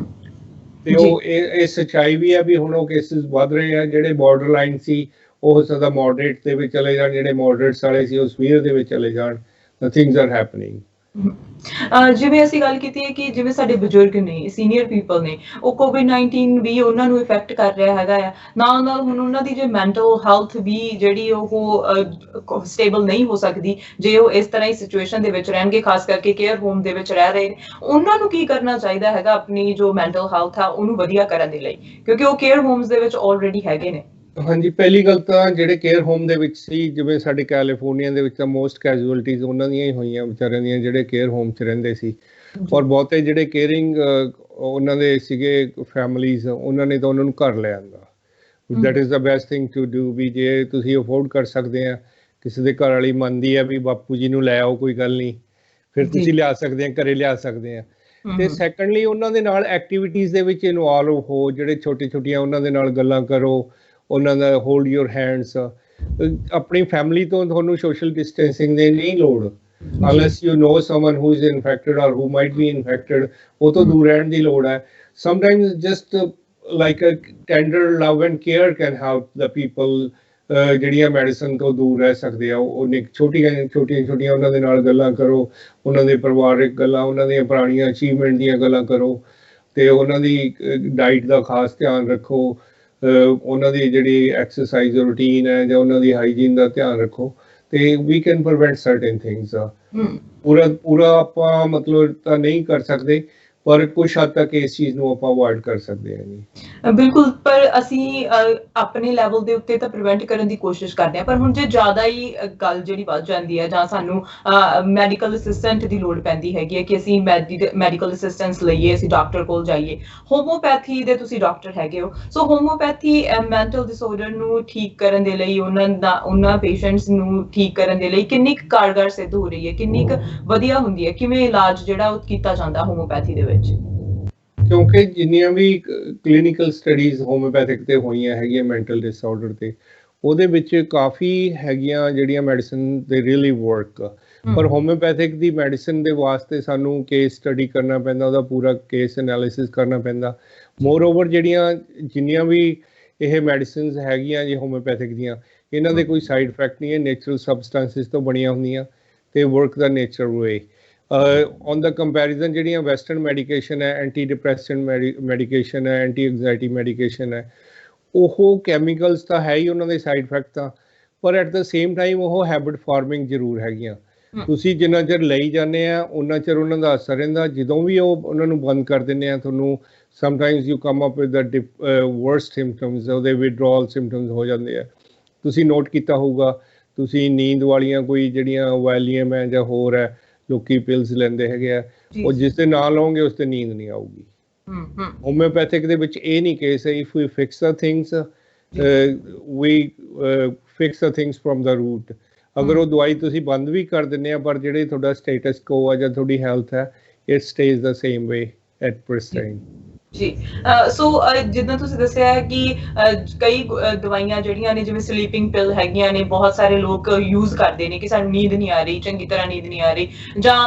ਤੇ ਉਹ ਇਹ ਸੱਚਾਈ ਵੀ ਹੈ ਵੀ ਹੁਣ ਉਹ ਕੇਸਿਸ ਵੱਧ ਰਹੇ ਆ, ਜਿਹੜੇ ਬਾਰਡਰ ਲਾਈਨ ਸੀ ਉਹ ਹੋ ਸਕਦਾ ਮੋਡਰੇਟ ਦੇ ਵਿੱਚ ਚਲੇ ਜਾਣ, ਜਿਹੜੇ ਮੋਡਰੇਟਸ ਵਾਲੇ ਸੀ ਉਹ ਸਵੀਅਰ ਦੇ ਵਿੱਚ ਚਲੇ ਜਾਣ। Things are happening. ਜਿਵੇਂ ਅਸੀਂ ਗੱਲ ਕੀਤੀ ਹੈ ਕਿ ਜਿਵੇਂ ਸਾਡੇ ਬਜ਼ੁਰਗ ਨੇ, ਸੀਨੀਅਰ ਪੀਪਲ ਨੇ, ਉਹ ਕੋਵਿਡ-19 ਵੀ ਉਹਨਾਂ ਨੂੰ ਇਫੈਕਟ ਕਰ ਰਿਹਾ ਹੈਗਾ ਆ, ਨਾਲ ਨਾਲ ਹੁਣ ਉਹਨਾਂ ਦੀ ਜੇ ਮੈਂਟਲ ਹੈਲਥ ਵੀ ਜਿਹੜੀ ਉਹ ਸਟੇਬਲ ਨਹੀਂ ਹੋ ਸਕਦੀ ਜੇ ਉਹ ਇਸ ਤਰ੍ਹਾਂ ਹੀ ਸਿਚੁਏਸ਼ਨ ਦੇ ਵਿੱਚ ਰਹਿਣਗੇ, ਖਾਸ ਕਰਕੇ ਕੇਅਰ ਹੋਮ ਦੇ ਵਿੱਚ ਰਹਿ ਰਹੇ ਨੇ। ਉਹਨਾਂ ਨੂੰ ਕੀ ਕਰਨਾ ਚਾਹੀਦਾ ਹੈਗਾ ਆਪਣੀ ਜੋ ਮੈਂਟਲ ਹੈਲਥ ਆ ਉਹਨੂੰ ਵਧੀਆ ਕਰਨ ਦੇ ਲਈ, ਕਿਉਂਕਿ ਉਹ ਕੇਅਰ ਹੋਮਸ ਦੇ ਵਿੱਚ ਆਲਰੇਡੀ ਹੈਗੇ ਨੇ। ਹਾਂਜੀ, ਪਹਿਲੀ ਗੱਲ ਤਾਂ ਜਿਹੜੇ ਕੇਅਰ ਹੋਮ ਦੇ ਵਿੱਚ ਸੀ, ਜਿਵੇਂ ਸਾਡੇ ਕੈਲੀਫੋਰਨੀਆ ਦੇ ਵਿੱਚ ਤਾਂ ਮੋਸਟ ਕੈਜੂਅਲਟੀਜ਼ ਉਹਨਾਂ ਦੀਆਂ ਹੀ ਹੋਈਆਂ ਵਿਚਾਰਿਆਂ ਦੀਆਂ, ਜਿਹੜੇ ਕੇਅਰ ਹੋਮ 'ਚ ਰਹਿੰਦੇ ਸੀ। ਔਰ ਬਹੁਤੇ ਜਿਹੜੇ ਕੇਅਰਿੰਗ ਉਹਨਾਂ ਦੇ ਸੀਗੇ ਫੈਮਲੀਜ਼, ਉਹਨਾਂ ਨੇ ਤਾਂ ਉਹਨਾਂ ਨੂੰ ਘਰ ਲੈ ਆਂਦਾ। That is the best thing to do. ਵੀ ਜੇ ਤੁਸੀਂ ਅਫੋਰਡ ਕਰ ਸਕਦੇ ਆ, ਕਿਸੇ ਦੇ ਘਰ ਵਾਲੀ ਮੰਨਦੀ ਆ ਵੀ ਬਾਪੂ ਜੀ ਨੂੰ ਲੈ ਆਓ, ਕੋਈ ਗੱਲ ਨਹੀਂ, ਫਿਰ ਤੁਸੀਂ ਲਿਆ ਸਕਦੇ ਆ, ਘਰੇ ਲਿਆ ਸਕਦੇ ਆ। ਤੇ ਸੈਕੰਡਲੀ ਉਹਨਾਂ ਦੇ ਨਾਲ ਐਕਟੀਵਿਟੀਜ਼ ਦੇ ਵਿੱਚ ਇਨਵੋਲਵ ਹੋ, ਜਿਹੜੇ ਛੋਟੀਆਂ ਉਹਨਾਂ ਦੇ ਨਾਲ ਗੱਲਾਂ ਕਰੋ, ਉਹਨਾਂ ਦਾ ਹੋਲਡ ਯੂਰ ਹੈਂਡਸ। ਆਪਣੀ ਫੈਮਿਲੀ ਤੋਂ ਤੁਹਾਨੂੰ ਸੋਸ਼ਲ ਡਿਸਟੈਂਸਿੰਗ ਦੀ ਨਹੀਂ ਲੋੜ, unless you know summon who is infected ਔਰ ਹੂ ਮਾਈਟ ਬੀ ਇਨਫੈਕਟਡ, ਉਹ ਤੋਂ ਦੂਰ ਰਹਿਣ ਦੀ ਲੋੜ ਹੈ। Sometimes just like a tender love and care can help the people ਜਿਹੜੀਆਂ ਮੈਡੀਸਨ ਤੋਂ ਦੂਰ ਰਹਿ ਸਕਦੇ ਆ। ਉਹ ਛੋਟੀਆਂ ਉਹਨਾਂ ਦੇ ਨਾਲ ਗੱਲਾਂ ਕਰੋ, ਉਹਨਾਂ ਦੇ ਪਰਿਵਾਰਿਕ ਗੱਲਾਂ, ਉਹਨਾਂ ਦੀਆਂ ਪੁਰਾਣੀਆਂ ਅਚੀਵਮੈਂਟ ਦੀਆਂ ਗੱਲਾਂ ਕਰੋ, ਤੇ ਉਹਨਾਂ ਦੀ ਡਾਈਟ ਦਾ ਖਾਸ ਧਿਆਨ ਰੱਖੋ, ਉਹਨਾਂ ਦੀ ਜਿਹੜੀ ਐਕਸਰਸਾਈਜ਼ ਰੂਟੀਨ ਹੈ ਜਾਂ ਉਹਨਾਂ ਦੀ ਹਾਈਜੀਨ ਦਾ ਧਿਆਨ ਰੱਖੋ, ਤੇ we can prevent certain things. ਪੂਰਾ ਆਪਾਂ ਮਤਲਬ ਤਾਂ ਨਹੀਂ ਕਰ ਸਕਦੇ, ਪਰ ਕੁਛ ਹੱਦ ਤੱਕ ਇਸ ਚੀਜ਼ ਨੂੰ ਆਪਾਂ ਅਵੋਇਡ ਕਰ ਸਕਦੇ ਹਾਂ ਜੀ। ਬਿਲਕੁਲ, ਪਰ ਅਸੀਂ ਆਪਣੇ ਲੈਵਲ ਦੇ ਉੱਤੇ ਤਾਂ ਪ੍ਰੀਵੈਂਟ ਕਰਨ ਦੀ ਕੋਸ਼ਿਸ਼ ਕਰਦੇ ਹਾਂ, ਪਰ ਹੁਣ ਜੇ ਜ਼ਿਆਦਾ ਹੀ ਗੱਲ ਜਿਹੜੀ ਵੱਧ ਜਾਂਦੀ ਹੈ ਜਾਂ ਸਾਨੂੰ ਮੈਡੀਕਲ ਅਸਿਸਟੈਂਟ ਦੀ ਲੋੜ ਪੈਂਦੀ ਹੈਗੀ ਹੈ ਕਿ ਅਸੀਂ ਮੈਡੀਕਲ ਅਸਿਸਟੈਂਸ ਲਈਏ, ਅਸੀਂ ਡਾਕਟਰ ਕੋਲ ਜਾਈਏ। ਹੋਮੋਪੈਥੀ ਦੇ ਤੁਸੀਂ ਡਾਕਟਰ ਹੈਗੇ ਹੋ, ਸੋ ਹੋਮੋਪੈਥੀ ਮੈਂਟਲ ਡਿਸਆਰਡਰ ਨੂੰ ਠੀਕ ਕਰਨ ਦੇ ਲਈ, ਉਹਨਾਂ ਪੇਸ਼ੈਂਟਸ ਨੂੰ ਠੀਕ ਕਰਨ ਦੇ ਲਈ ਕਿੰਨੀ ਕੁ ਕਾਰਗਰ ਸਿੱਧ ਹੋ ਰਹੀ ਹੈ, ਕਿੰਨੀ ਕੁ ਵਧੀਆ ਹੁੰਦੀ ਹੈ, ਕਿਵੇਂ ਇਲਾਜ ਜਿਹੜਾ ਉਹ ਕੀਤਾ ਜਾਂਦਾ ਹੋਮੋਪੈਥੀ ਦੇ ਵਿੱਚ? ਕਿਉਂਕਿ ਜਿੰਨੀਆਂ ਵੀ ਕਲੀਨਿਕਲ ਸਟੱਡੀਜ਼ ਹੋਮਿਓਪੈਥਿਕ ਤੇ ਹੋਈਆਂ ਹੈਗੀਆਂ ਮੈਂਟਲ ਡਿਸਆਰਡਰ ਤੇ, ਉਹਦੇ ਵਿੱਚ ਕਾਫੀ ਹੈਗੀਆਂ ਜਿਹੜੀਆਂ ਮੈਡੀਸਨ ਦੇ ਰੀਅਲੀ ਵਰਕ। ਪਰ ਹੋਮਿਓਪੈਥਿਕ ਦੀ ਮੈਡੀਸਨ ਦੇ ਵਾਸਤੇ ਸਾਨੂੰ ਕੇਸ ਸਟੱਡੀ ਕਰਨਾ ਪੈਂਦਾ, ਉਹਦਾ ਪੂਰਾ ਕੇਸ ਐਨਾਲਿਸਿਸ ਕਰਨਾ ਪੈਂਦਾ। ਮੋਰ ਓਵਰ ਜਿੰਨੀਆਂ ਵੀ ਇਹ ਮੈਡੀਸਿਨਸ ਹੈਗੀਆਂ ਜੀ ਹੋਮਿਓਪੈਥਿਕ ਦੀਆਂ, ਇਹਨਾਂ ਦੇ ਕੋਈ ਸਾਈਡ ਇਫੈਕਟ ਨਹੀਂ ਹੈ, ਨੇਚਰਲ ਸਬਸਟੈਂਸਿਸ ਤੋਂ ਬਣੀਆਂ ਹੁੰਦੀਆਂ ਤੇ work the nature way. On the comparison ਜਿਹੜੀਆਂ ਵੈਸਟਰਨ ਮੈਡੀਕੇਸ਼ਨ ਹੈ, ਐਂਟੀ ਡਿਪਰੈਸੈਂਟ ਮੈਡੀਕੇਸ਼ਨ ਹੈ, ਐਂਟੀ ਐਗਜ਼ਾਇਟੀ ਮੈਡੀਕੇਸ਼ਨ ਹੈ, ਉਹ ਕੈਮੀਕਲਸ ਤਾਂ ਹੈ ਹੀ ਉਹਨਾਂ ਦੇ ਸਾਈਡ ਇਫੈਕਟ ਤਾਂ, ਪਰ ਐਟ ਦ ਸੇਮ ਟਾਈਮ ਉਹ ਹੈਬਿਟ ਫਾਰਮਿੰਗ ਜ਼ਰੂਰ ਹੈਗੀਆਂ। ਤੁਸੀਂ ਜਿੰਨਾ ਚਿਰ ਲਈ ਜਾਂਦੇ ਆ ਉਹਨਾਂ ਚਿਰ ਉਹਨਾਂ ਦਾ ਅਸਰ ਰਹਿੰਦਾ, ਜਦੋਂ ਵੀ ਉਹ ਉਹਨਾਂ ਨੂੰ ਬੰਦ ਕਰ ਦਿੰਦੇ ਆ, ਤੁਹਾਨੂੰ sometimes you come up with the worst symptoms, ਉਹਦੇ ਵਿਡਰੋਅਲ ਸਿੰਪਟਮਸ ਹੋ ਜਾਂਦੇ ਆ। ਤੁਸੀਂ ਨੋਟ ਕੀਤਾ ਹੋਊਗਾ, ਤੁਸੀਂ ਨੀਂਦ ਵਾਲੀਆਂ ਕੋਈ ਜਿਹੜੀਆਂ ਵੈਲੀਅਮ ਹੈ ਜਾਂ ਹੋਰ ਹੈ, ਲੋਕੀ ਪਿਲਸ ਲੈਂਦੇ ਹੈਗੇ ਆ, ਉਹ ਜਿਸ ਦੇ ਨਾਲ ਲਓਗੇ ਉਸ ਤੇ ਨੀਂਦ ਨਹੀਂ ਆਊਗੀ। ਹੋਮਿਓਪੈਥਿਕ ਦੇ ਵਿੱਚ ਇਹ ਨਹੀਂ ਕੇਸ ਹੈ। If we fix the things, we fix the things from the root. ਅਗਰ ਉਹ ਦਵਾਈ ਤੁਸੀਂ ਬੰਦ ਵੀ ਕਰ ਦਿੰਦੇ ਆ, ਪਰ ਜਿਹੜੇ ਤੁਹਾਡਾ ਸਟੇਟਸ ਕੋ ਆ ਜਾਂ ਤੁਹਾਡੀ ਹੈਲਥ ਹੈ, it stage the same way at present. ਜੀ, ਸੋ ਜਿੱਦਾਂ ਤੁਸੀਂ ਦੱਸਿਆ ਹੈ ਕਿ ਕਈ ਦਵਾਈਆਂ ਜਿਹੜੀਆਂ ਨੇ, ਜਿਵੇਂ ਸਲੀਪਿੰਗ ਪਿਲ ਹੈਗੀਆਂ ਨੇ, ਬਹੁਤ ਸਾਰੇ ਲੋਕ ਯੂਜ਼ ਕਰਦੇ ਨੇ ਕਿ ਸਾਨੂੰ ਨੀਂਦ ਨਹੀਂ ਆ ਰਹੀ, ਚੰਗੀ ਤਰ੍ਹਾਂ ਨੀਂਦ ਨਹੀਂ ਆ ਰਹੀ, ਜਾਂ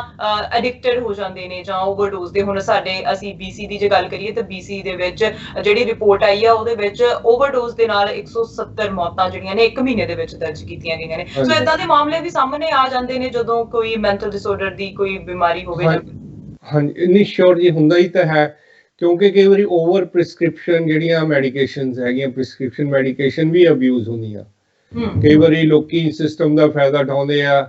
ਐਡਿਕਟਡ ਹੋ ਜਾਂਦੇ ਨੇ ਜਾਂ ਓਵਰਡੋਜ਼ ਦੇ। ਹੁਣ ਅਸੀਂ BC ਦੀ ਜੇ ਗੱਲ ਕਰੀਏ ਤਾਂ BC ਦੇ ਵਿੱਚ ਜਿਹੜੀ ਰਿਪੋਰਟ ਆਈ ਆ, ਉਹਦੇ ਵਿੱਚ ਓਵਰਡੋਜ਼ ਦੇ ਨਾਲ 170 ਮੌਤਾਂ ਜਿਹੜੀਆਂ ਨੇ 1 ਮਹੀਨੇ ਦੇ ਵਿੱਚ ਦਰਜ ਕੀਤੀਆਂ ਗਈਆਂ ਨੇ। ਸੋ ਏਦਾਂ ਦੇ ਮਾਮਲੇ ਵੀ ਸਾਹਮਣੇ ਆ ਜਾਂਦੇ ਨੇ ਜਦੋਂ ਕੋਈ ਮੈਂਟਲ ਡਿਸਆਰਡਰ ਦੀ ਕੋਈ ਬਿਮਾਰੀ ਹੋਵੇ। ਹਾਂਜੀ, ਨਹੀਂ ਸ਼ੋਰ ਜੀ, ਹੁੰਦਾ ਹੀ ਤਾਂ ਹੈ, ਕਿਉਂਕਿ ਕਈ ਵਾਰੀ ਓਵਰ ਪ੍ਰਿਸਕ੍ਰਿਪਸ਼ਨ ਜਿਹੜੀਆਂ ਮੈਡੀਕੇਸ਼ਨਸ ਹੈਗੀਆਂ, ਪ੍ਰਿਸਕ੍ਰਿਪਸ਼ਨ ਮੈਡੀਕੇਸ਼ਨ ਵੀ ਅਬਿਊਜ਼ ਹੁੰਦੀਆਂ। ਕਈ ਵਾਰੀ ਲੋਕੀ ਸਿਸਟਮ ਦਾ ਫਾਇਦਾ ਉਠਾਉਂਦੇ ਆ,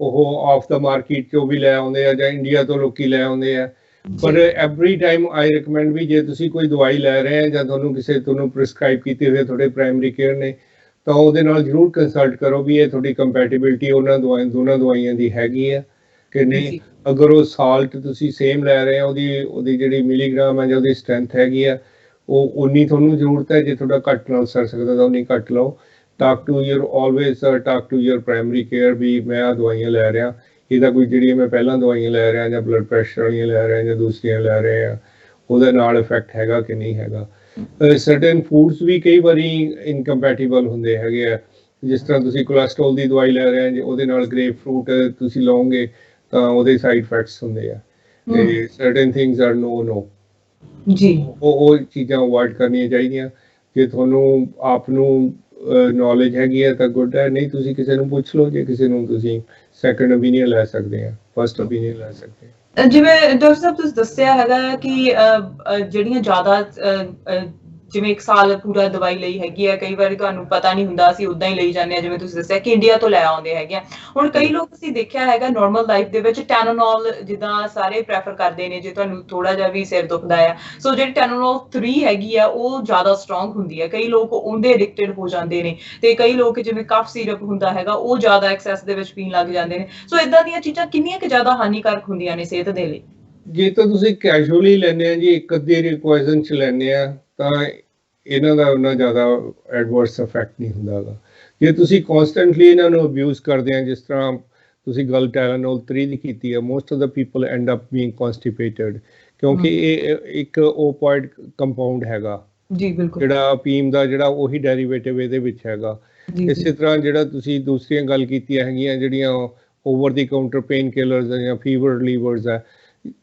ਉਹ ਆਫ ਦਾ ਮਾਰਕੀਟ ਚੋਂ ਵੀ ਲੈ ਆਉਂਦੇ ਆ ਜਾਂ ਇੰਡੀਆ ਤੋਂ ਲੋਕੀ ਲੈ ਆਉਂਦੇ ਆ। ਪਰ ਐਵਰੀ ਟਾਈਮ ਆਈ ਰეკਮੈਂਡ ਵੀ ਜੇ ਤੁਸੀਂ ਕੋਈ ਦਵਾਈ ਲੈ ਰਹੇ ਆ ਜਾਂ ਤੁਹਾਨੂੰ ਪ੍ਰਿਸਕ੍ਰਾਈਬ ਕੀਤੇ ਹੋਏ ਤੁਹਾਡੇ ਪ੍ਰਾਇਮਰੀ ਕੇਅਰ ਨੇ, ਤਾਂ ਉਹਦੇ ਨਾਲ ਜ਼ਰੂਰ ਕੰਸਲਟ ਕਰੋ ਵੀ ਇਹ ਤੁਹਾਡੀ ਕੰਪੈਟੀਬਿਲਿਟੀ ਉਹਨਾਂ ਦੋਨਾਂ ਦਵਾਈਆਂ ਦੀ ਹੈਗੀ ਆ ਕਿ ਨਹੀਂ। ਅਗਰ ਉਹ ਸਾਲਟ ਤੁਸੀਂ ਸੇਮ ਲੈ ਰਹੇ ਆ, ਉਹਦੀ ਜਿਹੜੀ ਮਿਲੀਗ੍ਰਾਮ ਹੈ ਜਾਂ ਉਹਦੀ ਸਟਰੈਂਥ ਹੈਗੀ ਆ, ਉਹ ਉਨੀ ਤੁਹਾਨੂੰ ਜ਼ਰੂਰਤ ਹੈ। ਜੇ ਤੁਹਾਡਾ ਘੱਟ ਨਾਲ ਸਰ ਸਕਦਾ ਤਾਂ ਉਨੀ ਘੱਟ ਲਓ। Talk to your primary care ਵੀ ਮੈਂ ਆ ਦਵਾਈਆਂ ਲੈ ਰਿਹਾ, ਇਹਦਾ ਕੋਈ ਜਿਹੜੀਆਂ ਮੈਂ ਪਹਿਲਾਂ ਦਵਾਈਆਂ ਲੈ ਰਿਹਾ ਜਾਂ ਬਲੱਡ ਪ੍ਰੈਸ਼ਰ ਵਾਲੀਆਂ ਲੈ ਰਿਹਾ ਜਾਂ ਦੂਸਰੀਆਂ ਲੈ ਰਹੇ ਆ, ਉਹਦੇ ਨਾਲ ਇਫੈਕਟ ਹੈਗਾ ਕਿ ਨਹੀਂ ਹੈਗਾ। ਸਰਟਨ ਫੂਡਸ ਵੀ ਕਈ ਵਾਰੀ ਇਨਕੰਪੈਟੀਬਲ ਹੁੰਦੇ ਹੈਗੇ ਆ। ਜਿਸ ਤਰ੍ਹਾਂ ਤੁਸੀਂ ਕੋਲੈਸਟਰੋਲ ਦੀ ਦਵਾਈ ਲੈ ਰਹੇ ਆ, ਜੇ ਉਹਦੇ ਨਾਲ ਗ੍ਰੇਪ ਫਰੂਟ ਤੁਸੀਂ ਲਓਗੇ ਤਾਂ ਉਹਦੇ ਸਾਈਡ ਇਫੈਕਟਸ ਹੁੰਦੇ ਆ। ਤੇ ਸਰਟਨ ਥਿੰਗਸ ਆਰ ਨੋ ਜੀ, ਉਹ ਚੀਜ਼ਾਂ ਅਵੋਇਡ ਕਰਨੀਆਂ ਚਾਹੀਦੀਆਂ। ਜੇ ਤੁਹਾਨੂੰ ਆਪ ਨੂੰ ਨੌਲੇਜ ਹੈਗੀ ਹੈ ਤਾਂ ਗੁੱਡ ਹੈ, ਨਹੀਂ ਤੁਸੀਂ ਕਿਸੇ ਨੂੰ ਪੁੱਛ ਲਓ। ਜੇ ਕਿਸੇ ਨੂੰ ਤੁਸੀਂ ਸੈਕੰਡ ਓਪੀਨੀਅਨ ਲੈ ਸਕਦੇ ਆ, ਫਸਟ ਓਪੀਨੀਅਨ ਲੈ ਸਕਦੇ ਆ। ਜਿਵੇਂ ਡਾਕਟਰ ਸਾਹਿਬ ਤੁਸੀਂ ਦੱਸਿਆ ਹੈਗਾ ਕਿ ਜਿਹੜੀਆਂ ਜ਼ਿਆਦਾ ਜਿਵੇਂ 1 ਸਾਲ ਪੂਰਾ ਦਵਾਈ ਲਈ ਹੈਗੀ ਹੈ, ਕਈ ਵਾਰੀ ਤੁਹਾਨੂੰ ਪਤਾ ਨਹੀਂ ਹੁੰਦਾ, ਅਸੀਂ ਉਦਾਂ ਹੀ ਲਈ ਜਾਂਦੇ ਹਾਂ। ਜਿਵੇਂ ਤੁਸੀਂ ਦੱਸਿਆ ਕਿ ਇੰਡੀਆ ਤੋਂ ਲੈ ਆਉਂਦੇ ਹੈਗੇ ਆ। ਹੁਣ ਕਈ ਲੋਕ ਅਸੀਂ ਦੇਖਿਆ ਹੈਗਾ ਨਾਰਮਲ ਲਾਈਫ ਦੇ ਵਿੱਚ ਟੈਨੋਨੋਲ ਜਿੱਦਾਂ ਸਾਰੇ ਪ੍ਰੈਫਰ ਕਰਦੇ ਨੇ, ਜੇ ਤੁਹਾਨੂੰ ਥੋੜਾ ਜਿਹਾ ਵੀ ਸਿਰ ਦੁਖਦਾ ਆ। ਸੋ ਜਿਹੜੀ ਟੈਨੋਨੋਲ 3 ਹੈਗੀ ਆ ਉਹ ਜ਼ਿਆਦਾ ਸਟਰੋਂਗ ਹੁੰਦੀ ਹੈ। ਕਈ ਲੋਕ ਉਹਦੇ ਐਡਿਕਟਡ ਹੋ ਜਾਂਦੇ ਨੇ ਤੇ ਕਈ ਲੋਕ ਜਿਵੇਂ ਕਫ ਸਿਰਪ ਹੁੰਦਾ ਹੈਗਾ ਉਹ ਜ਼ਿਆਦਾ ਐਕਸੈਸ ਦੇ ਵਿੱਚ ਪੀਣ ਲੱਗ ਜਾਂਦੇ ਨੇ। ਸੋ ਇਦਾਂ ਦੀਆਂ ਚੀਜ਼ਾਂ ਕਿੰਨੀਆਂ ਕੁ ਜ਼ਿਆਦਾ ਹਾਨੀਕਾਰਕ ਹੁੰਦੀਆਂ ਨੇ ਸਿਹਤ ਦੇ ਲਈ? ਜੇ ਤਾਂ ਤੁਸੀਂ ਕੈਜੂਅਲੀ ਲੈਂਦੇ ਆ ਜੀ, ਇੱਕ ਅੱਧੀ ਰਿਕੁਆਇਜ਼ਨ ਚ ਲੈਂਦੇ ਆ, ਤਾਂ ਇਹਨਾਂ ਦਾ ਉਹਨਾਂ ਜ਼ਿਆਦਾ ਐਡਵਰਸ ਇਫੈਕਟ ਨਹੀਂ ਹੁੰਦਾ ਗਾ। ਜੇ ਤੁਸੀਂ ਕਨਸਟੈਂਟਲੀ ਇਹਨਾਂ ਨੂੰ ਅਬਿਊਜ਼ ਕਰਦੇ ਆ, ਜਿਸ ਤਰ੍ਹਾਂ ਤੁਸੀਂ ਗੱਲ ਟੈਲਨੋਲ 3 ਦੀ ਕੀਤੀ ਹੈ, most of the people end up being constipated, ਕਿਉਂਕਿ ਇਹ ਇੱਕ ਓਪੋਇਡ ਕੰਪਾਊਂਡ ਹੈਗਾ ਜੀ, ਬਿਲਕੁਲ, ਜਿਹੜਾ ਅਫੀਮ ਦਾ ਜਿਹੜਾ ਉਹੀ ਡੈਰੀਵੇਟਿਵ ਇਹਦੇ ਵਿੱਚ ਹੈਗਾ। ਇਸੇ ਤਰ੍ਹਾਂ ਜਿਹੜਾ ਤੁਸੀਂ ਦੂਸਰੀਆਂ ਗੱਲ ਕੀਤੀਆਂ ਹੈਗੀਆਂ ਜਿਹੜੀਆਂ ਓਵਰ ਦੀ ਕਾਊਂਟਰ ਪੇਨ ਕਿਲਰਸ ਜਾਂ ਫੀਵਰ ਰਿਲੀਵਰਸ ਹੈ,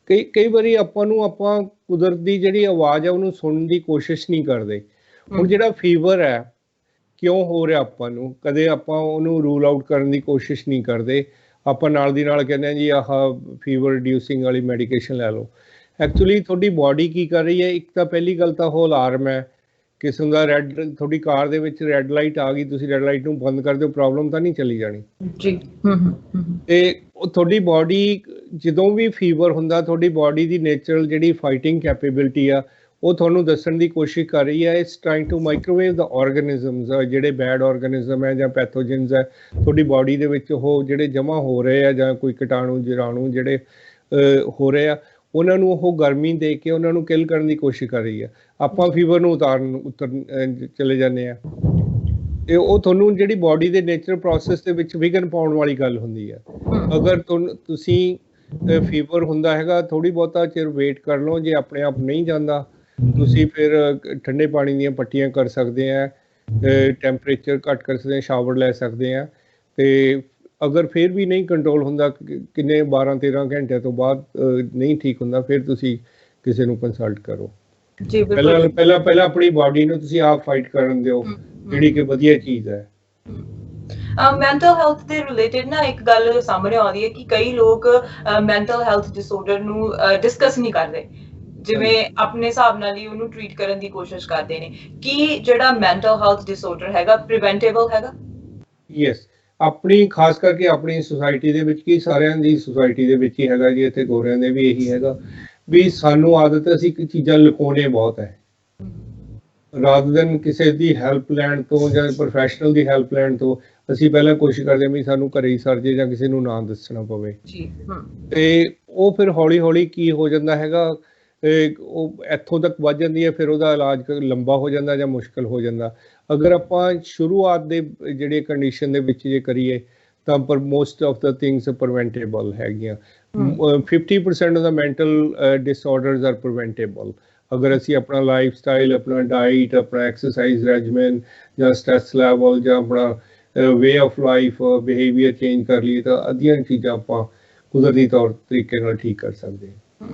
ਕਈ ਵਾਰੀ ਆਪਾਂ ਕੁਦਰਤ ਦੀ ਜਿਹੜੀ ਆਵਾਜ਼ ਹੈ ਉਹਨੂੰ ਸੁਣਨ ਦੀ ਕੋਸ਼ਿਸ਼ ਨਹੀਂ ਕਰਦੇ। ਹੁਣ ਜਿਹੜਾ ਫੀਵਰ ਹੈ ਕਿਉਂ ਹੋ ਰਿਹਾ, ਆਪਾਂ ਨੂੰ ਕਦੇ ਆਪਾਂ ਉਹਨੂੰ ਰੂਲ ਆਊਟ ਕਰਨ ਦੀ ਕੋਸ਼ਿਸ਼ ਨਹੀਂ ਕਰਦੇ। ਆਪਾਂ ਨਾਲ ਦੀ ਨਾਲ ਕਹਿੰਦੇ ਹਾਂ ਜੀ ਆਹ ਫੀਵਰ ਰਿਡਿਊਸਿੰਗ ਵਾਲੀ ਮੈਡੀਕੇਸ਼ਨ ਲੈ ਲਓ। ਐਕਚੁਅਲੀ ਤੁਹਾਡੀ ਬਾਡੀ ਕੀ ਕਰ ਰਹੀ ਹੈ? ਇੱਕ ਤਾਂ ਪਹਿਲੀ ਗੱਲ ਤਾਂ ਉਹ ਅਲਾਰਮ ਹੈ ਕਿਸਮ ਦਾ। ਤੁਹਾਡੀ ਕਾਰ ਦੇ ਵਿੱਚ ਰੈੱਡ ਲਾਈਟ ਆ ਗਈ, ਤੁਸੀਂ ਰੈੱਡ ਲਾਈਟ ਨੂੰ ਬੰਦ ਕਰ ਦਿਓ, ਪ੍ਰੋਬਲਮ ਤਾਂ ਨਹੀਂ ਚਲੀ ਜਾਣੀ ਜੀ। ਤੇ ਉਹ ਤੁਹਾਡੀ ਬਾਡੀ ਜਦੋਂ ਵੀ ਫੀਵਰ ਹੁੰਦਾ, ਤੁਹਾਡੀ ਬਾਡੀ ਦੀ ਨੇਚਰਲ ਜਿਹੜੀ ਫਾਈਟਿੰਗ ਕੈਪੇਬਿਲਿਟੀ ਆ ਉਹ ਤੁਹਾਨੂੰ ਦੱਸਣ ਦੀ ਕੋਸ਼ਿਸ਼ ਕਰ ਰਹੀ ਹੈ। It's trying to microwave the organisms, ਜਿਹੜੇ ਬੈਡ ਆਰਗੇਨਿਜ਼ਮ ਹੈ ਜਾਂ ਪੈਥੋਜਨਸ ਹੈ ਤੁਹਾਡੀ ਬਾਡੀ ਦੇ ਵਿੱਚ, ਉਹ ਜਿਹੜੇ ਜਮ੍ਹਾਂ ਹੋ ਰਹੇ ਆ ਜਾਂ ਕੋਈ ਕੀਟਾਣੂ ਜੀਵਾਣੂ ਜਿਹੜੇ ਹੋ ਰਹੇ ਆ, ਉਹਨਾਂ ਨੂੰ ਉਹ ਗਰਮੀ ਦੇ ਕੇ ਉਹਨਾਂ ਨੂੰ ਕਿਲ ਕਰਨ ਦੀ ਕੋਸ਼ਿਸ਼ ਕਰ ਰਹੀ ਹੈ। ਆਪਾਂ ਫੀਵਰ ਨੂੰ ਉਤਰ ਚਲੇ ਜਾਂਦੇ ਆ, ਤੇ ਉਹ ਤੁਹਾਨੂੰ ਜਿਹੜੀ ਬਾਡੀ ਦੇ ਨੇਚਰ ਪ੍ਰੋਸੈਸ ਦੇ ਵਿੱਚ ਵਿਘਨ ਪਾਉਣ ਵਾਲੀ ਗੱਲ ਹੁੰਦੀ ਹੈ। ਅਗਰ ਤੁਸੀਂ ਫੀਵਰ ਹੁੰਦਾ ਹੈਗਾ, ਥੋੜੀ ਬਹੁਤਾ ਚਿਰ ਵੇਟ ਕਰ ਲਓ। ਜੇ ਆਪਣੇ ਆਪ ਨਹੀਂ ਜਾਂਦਾ, ਤੁਸੀਂ ਫਿਰ ਠੰਡੇ ਪਾਣੀ ਦੀਆਂ ਪੱਟੀਆਂ ਕਰ ਸਕਦੇ ਆ, ਟੈਂਪਰੇਚਰ ਘੱਟ ਕਰ ਸਕਦੇ ਆ, ਸ਼ਾਵਰ ਲੈ ਸਕਦੇ ਆ। ਤੇ ਅਗਰ ਫਿਰ ਵੀ ਨਹੀਂ ਕੰਟਰੋਲ ਹੁੰਦਾ, ਕਿੰਨੇ 12-13 ਘੰਟਿਆਂ ਤੋਂ ਬਾਅਦ ਨਹੀਂ ਠੀਕ ਹੁੰਦਾ, ਫਿਰ ਤੁਸੀਂ ਕਿਸੇ ਨੂੰ ਕੰਸਲਟ ਕਰੋ। ਜੀ ਬਿਲਕੁਲ, ਪਹਿਲਾਂ ਆਪਣੀ ਬਾਡੀ ਨੂੰ ਤੁਸੀਂ ਆਪ ਫਾਈਟ ਕਰਨ ਦਿਓ, ਜਿਹੜੀ ਕਿ ਵਧੀਆ ਚੀਜ਼ ਹੈ। ਮੈਂਟਲ ਹੈਲਥ ਦੇ ਰਿਲੇਟਡ ਨਾ ਇੱਕ ਗੱਲ ਸਾਹਮਣੇ ਆਉਂਦੀ ਹੈ ਕਿ ਕਈ ਲੋਕ ਮੈਂਟਲ ਹੈਲਥ ਡਿਸਆਰਡਰ ਨੂੰ ਡਿਸਕਸ ਨਹੀਂ ਕਰਦੇ, ਜਿਵੇਂ ਆਪਣੇ ਹਿਸਾਬ ਨਾਲ ਹੀ ਉਹਨੂੰ ਟ੍ਰੀਟ ਕਰਨ ਦੀ ਕੋਸ਼ਿਸ਼ ਕਰਦੇ ਨੇ। ਕੀ ਜਿਹੜਾ ਮੈਂਟਲ ਹੈਲਥ ਡਿਸਆਰਡਰ ਹੈਗਾ ਪ੍ਰੀਵੈਂਟੇਬਲ ਹੈਗਾ? ਯੈਸ, ਆਪਣੀ ਖਾਸ ਕਰਕੇ ਆਪਣੀ ਸੁਸਾਇਟੀ ਦੇ ਵਿੱਚ, ਕੀ ਸਾਰਿਆਂ ਦੀ ਸੁਸਾਇਟੀ ਦੇ ਵਿੱਚ ਹੀ ਹੈਗਾ ਜੀ, ਇੱਥੇ ਗੋਰਿਆਂ ਦੇ ਵੀ ਇਹੀ ਹੈਗਾ ਵੀ ਸਾਨੂੰ ਆਦਤ ਅਸੀਂ ਚੀਜ਼ਾਂ ਲੁਕਾਉਣੇ ਬਹੁਤ ਹੈ। ਰਾਦਰ ਦੈਨ ਕਿਸੇ ਦੀ ਹੈਲਪ ਲੈਣ ਤੋਂ ਜਾਂ ਪ੍ਰੋਫੈਸ਼ਨਲ ਦੀ ਹੈਲਪ ਲੈਣ ਤੋਂ, ਅਸੀਂ ਪਹਿਲਾਂ ਕੋਸ਼ਿਸ਼ ਕਰਦੇ ਹਾਂ ਵੀ ਸਾਨੂੰ ਘਰੇ ਹੀ ਸਰ ਜੇ ਜਾਂ ਕਿਸੇ ਨੂੰ ਨਾ ਦੱਸਣਾ ਪਵੇ ਜੀ। ਤੇ ਉਹ ਫਿਰ ਹੌਲੀ ਹੌਲੀ ਕੀ ਹੋ ਜਾਂਦਾ ਹੈਗਾ, ਉਹ ਇੱਥੋਂ ਤੱਕ ਵੱਧ ਜਾਂਦੀ ਹੈ, ਫਿਰ ਉਹਦਾ ਇਲਾਜ ਲੰਬਾ ਹੋ ਜਾਂਦਾ ਜਾਂ ਮੁਸ਼ਕਲ ਹੋ ਜਾਂਦਾ। ਅਗਰ ਆਪਾਂ ਸ਼ੁਰੂਆਤ ਦੇ ਜਿਹੜੇ ਕੰਡੀਸ਼ਨ ਦੇ ਵਿੱਚ ਜੇ ਕਰੀਏ ਤਾਂ ਪਰ most of the things preventable ਹੈਗੀਆਂ। 50% of the mental disorders are preventable. ਅਗਰ ਅਸੀਂ ਆਪਣਾ ਲਾਈਫ ਸਟਾਈਲ, ਆਪਣਾ ਡਾਈਟ, ਆਪਣਾ ਐਕਸਰਸਾਈਜ਼ ਰੈਜੀਮੈਨ ਜਾਂ ਸਟ੍ਰੈਸ ਲੈਵਲ ਜਾਂ ਆਪਣਾ way of life behaviour change ਕਰ ਲਈਏ ਤਾਂ ਅੱਧੀਆਂ ਚੀਜ਼ਾਂ ਆਪਾਂ ਕੁਦਰਤੀ ਤੌਰ ਤਰੀਕੇ ਨਾਲ ਠੀਕ ਕਰ ਸਕਦੇ ਹਾਂ।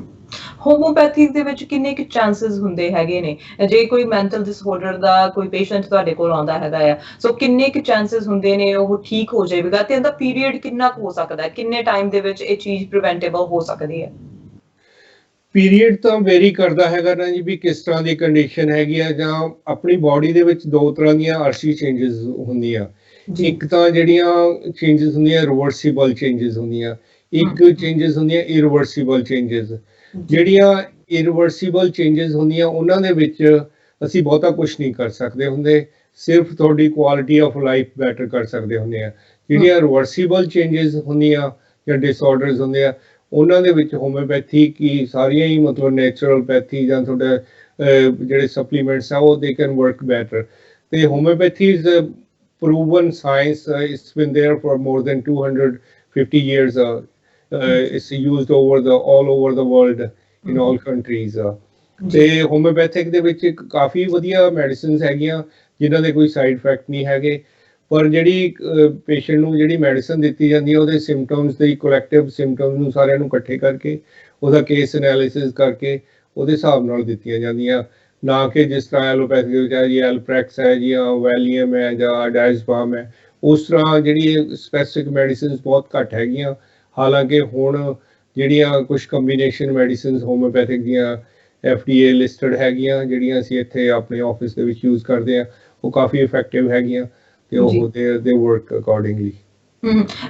ਹੋਮੋਪੈਥੀ ਦੇ ਵਿੱਚ ਕਿੰਨੇ ਕੁ ਚਾਂਸਸ ਹੁੰਦੇ ਹੈਗੇ ਨੇ? ਜੇ ਕੋਈ ਮੈਂਟਲ ਡਿਸਆਰਡਰ ਦਾ ਕੋਈ ਪੇਸ਼ੈਂਟ ਤੁਹਾਡੇ ਕੋਲ ਆਉਂਦਾ ਹੈਗਾ ਆ, ਸੋ ਕਿੰਨੇ ਕੁ ਚਾਂਸਸ ਹੁੰਦੇ ਨੇ ਉਹ ਠੀਕ ਹੋ ਜਾਵੇਗਾ, ਤੇ ਇਹਦਾ ਪੀਰੀਅਡ ਕਿੰਨਾ ਕੁ ਹੋ ਸਕਦਾ ਹੈ? ਕਿੰਨੇ ਟਾਈਮ ਦੇ ਵਿੱਚ ਇਹ ਚੀਜ਼ ਪ੍ਰੀਵੈਂਟੇਬਲ ਹੋ ਸਕਦੀ ਹੈ? ਪੀਰੀਅਡ ਤਾਂ ਵੇਰੀ ਕਰਦਾ ਹੈਗਾ ਨਾ ਜੀ, ਵੀ ਕਿਸ ਤਰ੍ਹਾਂ ਦੀ ਕੰਡੀਸ਼ਨ ਹੈਗੀ ਆ, ਜਾਂ ਆਪਣੀ ਬਾਡੀ ਦੇ ਵਿੱਚ ਦੋ ਤਰ੍ਹਾਂ ਦੀਆਂ ਅਰਸ਼ੀ ਚੇਂਜਸ ਹੁੰਦੀਆਂ। ਜੀ ਇੱਕ ਤਾਂ ਜਿਹੜੀਆਂ ਚੇਂਜਸ ਹੁੰਦੀਆਂ ਰਿਵਰਸੀਬਲ ਚੇਂਜਸ ਹੁੰਦੀਆਂ, ਇੱਕ ਚੇਂਜਸ ਹੁੰਦੀਆਂ ਇਰੀਵਰਸੀਬਲ ਚੇਂਜਸ। ਜੀ ਜਿਹੜੀਆਂ ਇਰੀਵਰਸੀਬਲ ਚੇਂਜਸ ਹੁੰਦੀਆਂ ਉਹਨਾਂ ਦੇ ਵਿੱਚ ਅਸੀਂ ਬਹੁਤਾ ਕੁਝ ਨਹੀਂ ਕਰ ਸਕਦੇ ਹੁੰਦੇ, ਸਿਰਫ ਤੁਹਾਡੀ ਕੁਆਲਿਟੀ ਆਫ ਲਾਈਫ ਬੈਟਰ ਕਰ ਸਕਦੇ ਹੁੰਦੇ ਆ। ਜਿਹੜੀਆਂ ਰਿਵਰਸੀਬਲ ਚੇਂਜਸ ਹੁੰਦੀਆਂ ਜਾਂ ਡਿਸਆਰਡਰਸ ਹੁੰਦੇ ਆ ਉਹਨਾਂ ਦੇ ਵਿੱਚ ਹੋਮਿਓਪੈਥੀ ਕੀ ਸਾਰੀਆਂ ਹੀ ਮਤਲਬ ਨੈਚੁਰਲਪੈਥੀ ਜਾਂ ਤੁਹਾਡਾ ਜਿਹੜੇ ਸਪਲੀਮੈਂਟਸ ਆ ਉਹ ਦੇ ਕੈਨ ਵਰਕ ਬੈਟਰ। ਤੇ homeopathy is proven science. It's been there for more than 250 years. It's used all over the world in all countries. ਤੇ ਹੋਮਿਓਪੈਥਿਕ ਦੇ ਵਿੱਚ ਕਾਫੀ ਵਧੀਆ ਮੈਡੀਸਿਨਸ ਹੈਗੀਆਂ ਜਿਨ੍ਹਾਂ ਦੇ ਕੋਈ ਸਾਈਡ ਇਫੈਕਟ ਨਹੀਂ ਹੈਗੇ, ਪਰ ਜਿਹੜੀ ਪੇਸ਼ੈਂਟ ਨੂੰ ਜਿਹੜੀ ਮੈਡੀਸਨ ਦਿੱਤੀ ਜਾਂਦੀ ਹੈ ਉਹਦੇ ਸਿੰਪਟਮਸ ਦੇ ਕਲੈਕਟਿਵ ਸਿੰਪਟਮਸ ਨੂੰ ਸਾਰਿਆਂ ਨੂੰ ਇਕੱਠੇ ਕਰਕੇ ਉਹਦਾ ਕੇਸ ਐਨਾਲਿਸਿਸ ਕਰਕੇ ਉਹਦੇ ਹਿਸਾਬ ਨਾਲ ਦਿੱਤੀਆਂ ਜਾਂਦੀਆਂ, ਨਾ ਕਿ ਜਿਸ ਤਰ੍ਹਾਂ ਐਲੋਪੈਥੀ ਵਿੱਚ ਹੈ ਜੀ ਐਲਪ੍ਰੈਕਸ ਹੈ ਜੀ ਜਾਂ ਵੈਲੀਅਮ ਹੈ ਜਾਂ ਡਾਇਜ਼ਪਾਮ ਹੈ, ਉਸ ਤਰ੍ਹਾਂ ਜਿਹੜੀ ਸਪੈਸੀਫਿਕ ਮੈਡੀਸਿਨਸ ਬਹੁਤ ਘੱਟ ਹੈਗੀਆਂ। ਹਾਲਾਂਕਿ ਹੁਣ ਜਿਹੜੀਆਂ ਕੁਝ ਕੰਬੀਨੇਸ਼ਨ ਮੈਡੀਸਿਨਸ ਹੋਮਿਓਪੈਥਿਕ ਦੀਆਂ FDA ਲਿਸਟਡ ਹੈਗੀਆਂ ਜਿਹੜੀਆਂ ਅਸੀਂ ਇੱਥੇ ਆਪਣੇ ਆਫਿਸ ਦੇ ਵਿੱਚ ਯੂਜ਼ ਕਰਦੇ ਹਾਂ, ਉਹ ਕਾਫੀ ਇਫੈਕਟਿਵ ਹੈਗੀਆਂ ਤੇ ਉਹ they work accordingly.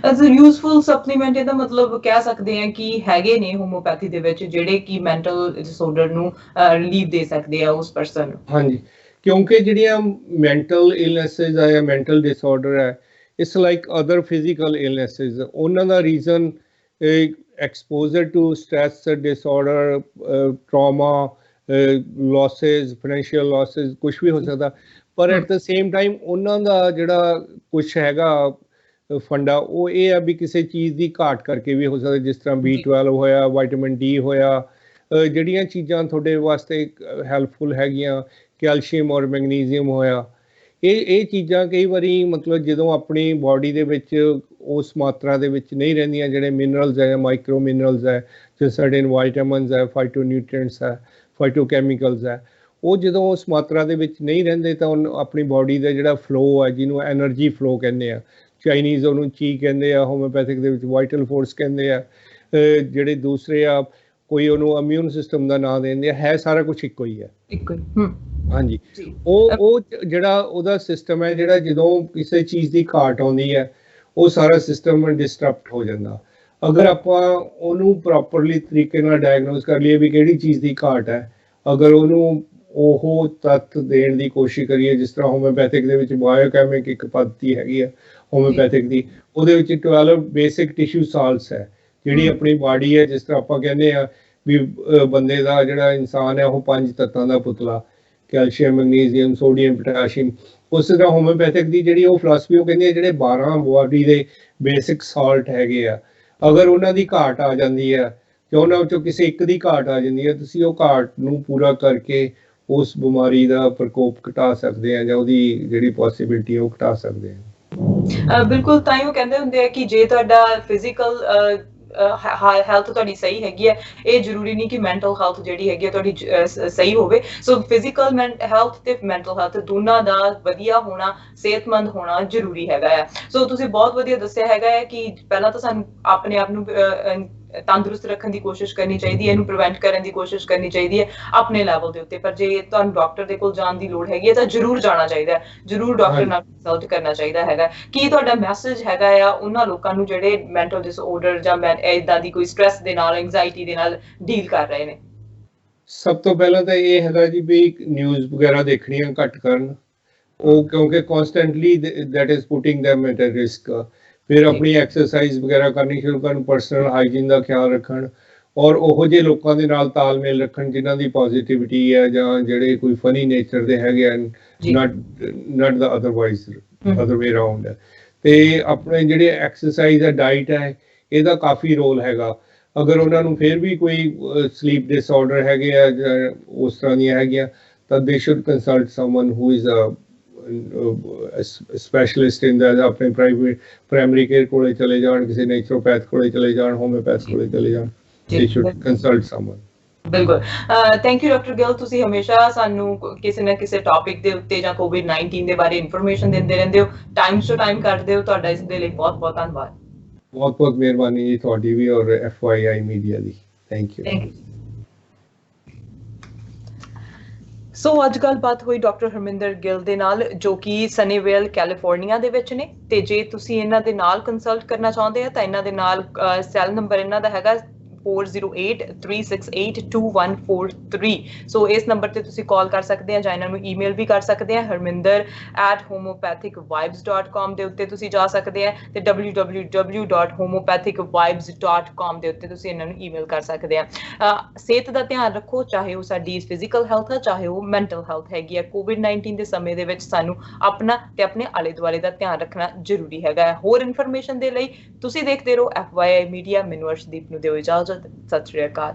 As a useful supplement ਇਹਦਾ ਮਤਲਬ ਕਹਿ ਸਕਦੇ ਹਾਂ ਕਿ ਹੈਗੇ ਨੇ ਹੋਮਿਓਪੈਥੀ ਦੇ ਵਿੱਚ ਜਿਹੜੇ ਕਿ ਮੈਂਟਲ ਡਿਸਆਰਡਰ ਨੂੰ ਰਿਲੀਫ ਦੇ ਸਕਦੇ ਆ ਉਸ ਪਰਸਨ ਨੂੰ। ਹਾਂਜੀ, ਕਿਉਂਕਿ ਜਿਹੜੀਆਂ ਮੈਂਟਲ ਇਲਨੈਸਿਸ ਆ ਜਾਂ ਮੈਂਟਲ ਡਿਸਆਰਡਰ ਹੈ, ਇਟਸ ਲਾਈਕ ਅਦਰ ਫਿਜ਼ੀਕਲ ਇਲਨੈਸਿਸ। ਉਹਨਾਂ ਦਾ reason exposure to stress disorder, trauma, losses, financial losses, ਕੁਝ ਵੀ ਹੋ ਸਕਦਾ, ਪਰ ਐਟ ਦ ਸੇਮ ਟਾਈਮ ਉਹਨਾਂ ਦਾ ਜਿਹੜਾ ਕੁਝ ਹੈਗਾ ਫੰਡਾ ਉਹ ਇਹ ਆ ਵੀ ਕਿਸੇ ਚੀਜ਼ ਦੀ ਘਾਟ ਕਰਕੇ ਵੀ ਹੋ ਸਕਦਾ, ਜਿਸ ਤਰ੍ਹਾਂ B12 ਹੋਇਆ, ਵਿਟਾਮਿਨ D ਹੋਇਆ, ਜਿਹੜੀਆਂ ਚੀਜ਼ਾਂ ਤੁਹਾਡੇ ਵਾਸਤੇ ਹੈਲਪਫੁਲ ਹੈਗੀਆਂ, ਕੈਲਸ਼ੀਅਮ ਔਰ ਮੈਗਨੀਜ਼ੀਅਮ ਹੋਇਆ, ਇਹ ਚੀਜ਼ਾਂ ਕਈ ਵਾਰੀ ਮਤਲਬ ਜਦੋਂ ਆਪਣੀ ਬਾਡੀ ਦੇ ਵਿੱਚ ਉਸ ਮਾਤਰਾ ਦੇ ਵਿੱਚ ਨਹੀਂ ਰਹਿੰਦੀਆਂ, ਜਿਹੜੇ ਮਿਨਰਲਸ ਹੈ, ਮਾਈਕਰੋ ਮਿਨਰਲਸ ਹੈ, ਜੋ ਸਰਟਨ ਵਾਈਟਾਮਿਨਸ ਹੈ, ਫਾਈਟੋਨਿਊਟ੍ਰੀਐਂਟਸ ਹੈ, ਫਾਈਟੋਕੈਮੀਕਲਸ ਹੈ, ਉਹ ਜਦੋਂ ਉਸ ਮਾਤਰਾ ਦੇ ਵਿੱਚ ਨਹੀਂ ਰਹਿੰਦੇ ਤਾਂ ਆਪਣੀ ਬਾਡੀ ਦਾ ਜਿਹੜਾ ਫਲੋ ਹੈ, ਜਿਹਨੂੰ ਐਨਰਜੀ ਫਲੋ ਕਹਿੰਦੇ ਆ, ਚਾਈਨੀਜ਼ ਉਹਨੂੰ ਚੀ ਕਹਿੰਦੇ ਆ, ਹੋਮਿਓਪੈਥਿਕ ਦੇ ਵਿੱਚ ਵਾਈਟਲ ਫੋਰਸ ਕਹਿੰਦੇ ਆ, ਜਿਹੜੇ ਦੂਸਰੇ ਆ ਕੋਈ ਉਹਨੂੰ ਇਮਿਊਨ ਸਿਸਟਮ ਦਾ ਨਾਂ ਦਿੰਦੇ ਆ, ਹੈ ਸਾਰਾ ਕੁਝ ਇੱਕੋ ਹੀ ਹੈ। ਇੱਕੋ ਹੀ। ਹਾਂਜੀ, ਉਹ ਜਿਹੜਾ ਉਹਦਾ ਸਿਸਟਮ ਹੈ, ਜਿਹੜਾ ਜਦੋਂ ਕਿਸੇ ਚੀਜ਼ ਦੀ ਘਾਟ ਆਉਂਦੀ ਹੈ ਉਹ ਸਾਰਾ ਸਿਸਟਮ ਡਿਸਟਰਪਟ ਹੋ ਜਾਂਦਾ। ਅਗਰ ਆਪਾਂ ਉਹਨੂੰ ਪ੍ਰੋਪਰਲੀ ਤਰੀਕੇ ਨਾਲ ਡਾਇਗਨੋਸ ਕਰ ਲਈਏ ਵੀ ਕਿਹੜੀ ਚੀਜ਼ ਦੀ ਘਾਟ ਹੈ, ਅਗਰ ਉਹਨੂੰ ਉਹ ਤੱਤ ਦੇਣ ਦੀ ਕੋਸ਼ਿਸ਼ ਕਰੀਏ, ਜਿਸ ਤਰ੍ਹਾਂ ਹੋਮਿਓਪੈਥਿਕ ਦੇ ਵਿੱਚ ਬਾਇਓਕੈਮਿਕ ਇੱਕ ਪੱਧਤੀ ਹੈਗੀ ਹੈ ਹੋਮਿਓਪੈਥਿਕ ਦੀ, ਉਹਦੇ ਵਿੱਚ 12 ਬੇਸਿਕ ਟਿਸ਼ੂ ਸਾਲਟਸ ਹੈ, ਜਿਹੜੀ ਆਪਣੀ ਬਾਡੀ ਹੈ, ਜਿਸ ਤਰ੍ਹਾਂ ਆਪਾਂ ਕਹਿੰਦੇ ਆ ਵੀ ਬੰਦੇ ਦਾ ਜਿਹੜਾ ਇਨਸਾਨ ਹੈ ਉਹ 5 ਤੱਤਾਂ ਦਾ ਪੁਤਲਾ, ਕੈਲਸ਼ੀਅਮ, ਮੈਗਨੀਜ਼ੀਅਮ, ਸੋਡੀਅਮ, ਪੋਟਾਸ਼ੀਅਮ। ਉਸੇ ਤਰ੍ਹਾਂ ਹੋਮਿਓਪੈਥਿਕ ਦੀ ਜਿਹੜੀ ਉਹ ਫਿਲਾਸਫੀ ਉਹ ਕਹਿੰਦੀ ਹੈ ਜਿਹੜੇ 12 ਬਾਡੀ ਦੇ ਬੇਸਿਕ ਸਾਲਟ ਹੈਗੇ ਆ, ਅਗਰ ਉਹਨਾਂ ਦੀ ਘਾਟ ਆ ਜਾਂਦੀ ਹੈ ਜਾਂ ਉਹਨਾਂ ਵਿੱਚੋਂ ਕਿਸੇ ਇੱਕ ਦੀ ਘਾਟ ਆ ਜਾਂਦੀ ਹੈ, ਤੁਸੀਂ ਉਹ ਘਾਟ ਨੂੰ ਪੂਰਾ ਕਰਕੇ ਉਸ ਬਿਮਾਰੀ ਦਾ ਪ੍ਰਕੋਪ ਘਟਾ ਸਕਦੇ ਆ ਜਾਂ ਉਹਦੀ ਜਿਹੜੀ ਪੋਸਿਬਿਲਿਟੀ ਉਹ ਘਟਾ ਸਕਦੇ ਆ। ਬਿਲਕੁਲ, ਤਾਂ ਹੀ ਉਹ ਕਹਿੰਦੇ ਹੁੰਦੇ ਆ ਕਿ ਜੇ ਤੁਹਾਡਾ ਫਿਜ਼ੀਕਲ ਹੈਲਥ ਤੁਹਾਡੀ ਸਹੀ ਹੈਗੀ ਹੈ, ਇਹ ਜ਼ਰੂਰੀ ਨਹੀਂ ਕਿ ਮੈਂਟਲ ਹੈਲਥ ਜਿਹੜੀ ਹੈਗੀ ਹੈ ਤੁਹਾਡੀ ਸਹੀ ਹੋਵੇ। ਸੋ ਫਿਜ਼ੀਕਲ ਹੈਲਥ ਤੇ ਮੈਂਟਲ ਹੈਲਥ ਦੋਨਾਂ ਦਾ ਵਧੀਆ ਹੋਣਾ, ਸਿਹਤਮੰਦ ਹੋਣਾ ਜ਼ਰੂਰੀ ਹੈਗਾ ਆ। ਸੋ ਤੁਸੀਂ ਬਹੁਤ ਵਧੀਆ ਦੱਸਿਆ ਹੈਗਾ ਹੈ ਕਿ ਪਹਿਲਾਂ ਤਾਂ ਸਾਨੂੰ ਆਪਣੇ ਆਪ ਨੂੰ ਤੰਦਰੁਸਤ ਰੱਖਣ ਦੀ ਕੋਸ਼ਿਸ਼ ਕਰਨੀ ਚਾਹੀਦੀ ਹੈ, ਇਹਨੂੰ ਪ੍ਰੀਵੈਂਟ ਕਰਨ ਦੀ ਕੋਸ਼ਿਸ਼ ਕਰਨੀ ਚਾਹੀਦੀ ਹੈ ਆਪਣੇ ਲੈਵਲ ਦੇ ਉੱਤੇ, ਪਰ ਜੇ ਤੁਹਾਨੂੰ ਡਾਕਟਰ ਦੇ ਕੋਲ ਜਾਣ ਦੀ ਲੋੜ ਹੈਗੀ ਹੈ ਤਾਂ ਜ਼ਰੂਰ ਜਾਣਾ ਚਾਹੀਦਾ ਹੈ, ਜ਼ਰੂਰ ਡਾਕਟਰ ਨਾਲ ਕੰਸਲਟ ਕਰਨਾ ਚਾਹੀਦਾ ਹੈਗਾ। ਕੀ ਤੁਹਾਡਾ ਮੈਸੇਜ ਹੈਗਾ ਆ ਉਹਨਾਂ ਲੋਕਾਂ ਨੂੰ ਜਿਹੜੇ ਮੈਂਟਲ ਡਿਸਆਰਡਰ ਜਾਂ ਏਦਾਂ ਦੀ ਕੋਈ ਸਟ੍ਰੈਸ ਦੇ ਨਾਲ, ਐਂਗਜ਼ਾਇਟੀ ਦੇ ਨਾਲ ਡੀਲ ਕਰ ਰਹੇ ਨੇ? ਸਭ ਤੋਂ ਪਹਿਲਾਂ ਤਾਂ ਇਹ ਹੈਗਾ ਜੀ ਵੀ ਨਿਊਜ਼ ਵਗੈਰਾ ਦੇਖਣੀਆਂ ਘੱਟ ਕਰਨ, ਉਹ ਕਿਉਂਕਿ constantly that is putting them at a risk। ਫਿਰ ਆਪਣੀ ਐਕਸਰਸਾਈਜ਼ ਵਗੈਰਾ ਕਰਨੀ ਸ਼ੁਰੂ ਕਰਨ, ਪਰਸਨਲ ਹਾਈਜੀਨ ਦਾ ਖਿਆਲ ਰੱਖਣ, ਔਰ ਉਹੋ ਜਿਹੇ ਲੋਕਾਂ ਦੇ ਨਾਲ ਤਾਲਮੇਲ ਰੱਖਣ ਜਿਨ੍ਹਾਂ ਦੀ ਪੋਜ਼ਿਟਿਵਿਟੀ ਹੈ ਜਾਂ ਜਿਹੜੇ ਕੋਈ ਫਨੀ ਨੇਚਰ ਦੇ ਹੈਗੇ ਆ, not the other way around ਹੈ। ਤੇ ਆਪਣੇ ਜਿਹੜੇ ਐਕਸਰਸਾਈਜ਼ ਹੈ, ਡਾਈਟ ਹੈ, ਇਹਦਾ ਕਾਫੀ ਰੋਲ ਹੈਗਾ। ਅਗਰ ਉਹਨਾਂ ਨੂੰ ਫਿਰ ਵੀ ਕੋਈ ਸਲੀਪ ਡਿਸਆਰਡਰ ਹੈਗੇ ਆ ਜਾਂ ਉਸ ਤਰ੍ਹਾਂ ਦੀਆਂ ਹੈਗੀਆਂ ਤਾਂ they should consult someone who is specialist in the, ਆਪਣੇ ਪ੍ਰਾਇਮਰੀ ਕੇਅਰ ਕੋਲੇ ਚਲੇ ਜਾਣ, ਕਿਸੇ ਨੈਚੁਰੋਪੈਥ ਕੋਲੇ ਚਲੇ ਜਾਣ, ਹੋਮਿਓਪੈਥ ਕੋਲੇ ਚਲੇ ਜਾਣ। ਦੇ ਸ਼ੁੱਡ ਕੰਸਲਟ ਸਮਨ। ਬਿਲਕੁਲ, ਥੈਂਕ ਯੂ ਡਾਕਟਰ ਗਿੱਲ, ਤੁਸੀਂ ਹਮੇਸ਼ਾ ਸਾਨੂੰ ਕਿਸੇ ਨਾ ਕਿਸੇ ਟੌਪਿਕ ਦੇ ਉੱਤੇ ਜਾਂ COVID-19 ਦੇ ਬਾਰੇ ਇਨਫੋਰਮੇਸ਼ਨ ਦਿੰਦੇ ਰਹਿੰਦੇ ਹੋ, ਟਾਈਮ ਟੂ ਟਾਈਮ ਕਰਦੇ ਹੋ, ਤੁਹਾਡਾ ਇਸ ਦੇ ਲਈ ਬਹੁਤ ਬਹੁਤ ਧੰਨਵਾਦ। ਬਹੁਤ ਬਹੁਤ ਮਿਹਰਬਾਨੀ ਜੀ ਤੁਹਾਡੀ ਵੀ ਔਰ FYI ਮੀਡੀਆ ਦੀ। Thank you. ਸੋ ਅੱਜ ਗੱਲਬਾਤ ਹੋਈ ਡਾਕਟਰ ਹਰਮਿੰਦਰ ਗਿੱਲ ਦੇ ਨਾਲ, ਜੋ ਕਿ ਸਨੀਵੇਲ ਕੈਲੀਫੋਰਨੀਆ ਦੇ ਵਿੱਚ ਨੇ, ਤੇ ਜੇ ਤੁਸੀਂ ਇਹਨਾਂ ਦੇ ਨਾਲ ਕੰਸਲਟ ਕਰਨਾ ਚਾਹੁੰਦੇ ਆ ਤਾਂ ਇਹਨਾਂ ਦੇ ਨਾਲ ਸੈੱਲ ਨੰਬਰ ਇਹਨਾਂ ਦਾ ਹੈਗਾ 4083682143। ਸੋ ਇਸ ਨੰਬਰ ਤੇ ਤੁਸੀਂ ਕਾਲ ਕਰ ਸਕਦੇ ਆ ਜਾਂ ਇਹਨਾਂ ਨੂੰ ਈਮੇਲ ਵੀ ਕਰ ਸਕਦੇ ਆ, harminder@homeopathicvibes.com ਦੇ ਉੱਤੇ ਤੁਸੀਂ ਜਾ ਸਕਦੇ ਆ, ਤੇ www.homeopathicvibes.com ਦੇ ਉੱਤੇ ਤੁਸੀਂ ਇਹਨਾਂ ਨੂੰ ਈਮੇਲ ਕਰ ਸਕਦੇ ਆ। ਸਿਹਤ ਦਾ ਧਿਆਨ ਰੱਖੋ, ਚਾਹੇ ਉਹ ਸਾਡੀ ਫਿਜ਼ੀਕਲ ਹੈਲਥ ਹੈ, ਚਾਹੇ ਉਹ ਮੈਂਟਲ ਹੈਲਥ ਹੈਗੀ ਆ। ਕੋਵਿਡ-19 ਦੇ ਸਮੇਂ ਦੇ ਵਿੱਚ ਸਾਨੂੰ ਆਪਣਾ ਤੇ ਆਪਣੇ ਆਲੇ ਦੁਆਲੇ ਦਾ ਧਿਆਨ ਰੱਖਣਾ ਜ਼ਰੂਰੀ ਹੈਗਾ। ਹੋਰ ਇਨਫੋਰਮੇਸ਼ਨ ਦੇ ਲਈ ਤੁਸੀਂ ਦੇਖਦੇ ਰਹੋ FYI ਮੀਡੀਆ। ਮੈਨੂੰ ਅਰਸ਼ਦੀਪ ਨੂੰ ਦਿਓ ਇਜਾਜ਼ਤ। ਸਤਿ ਸ਼੍ਰੀ ਅਕਾਲ।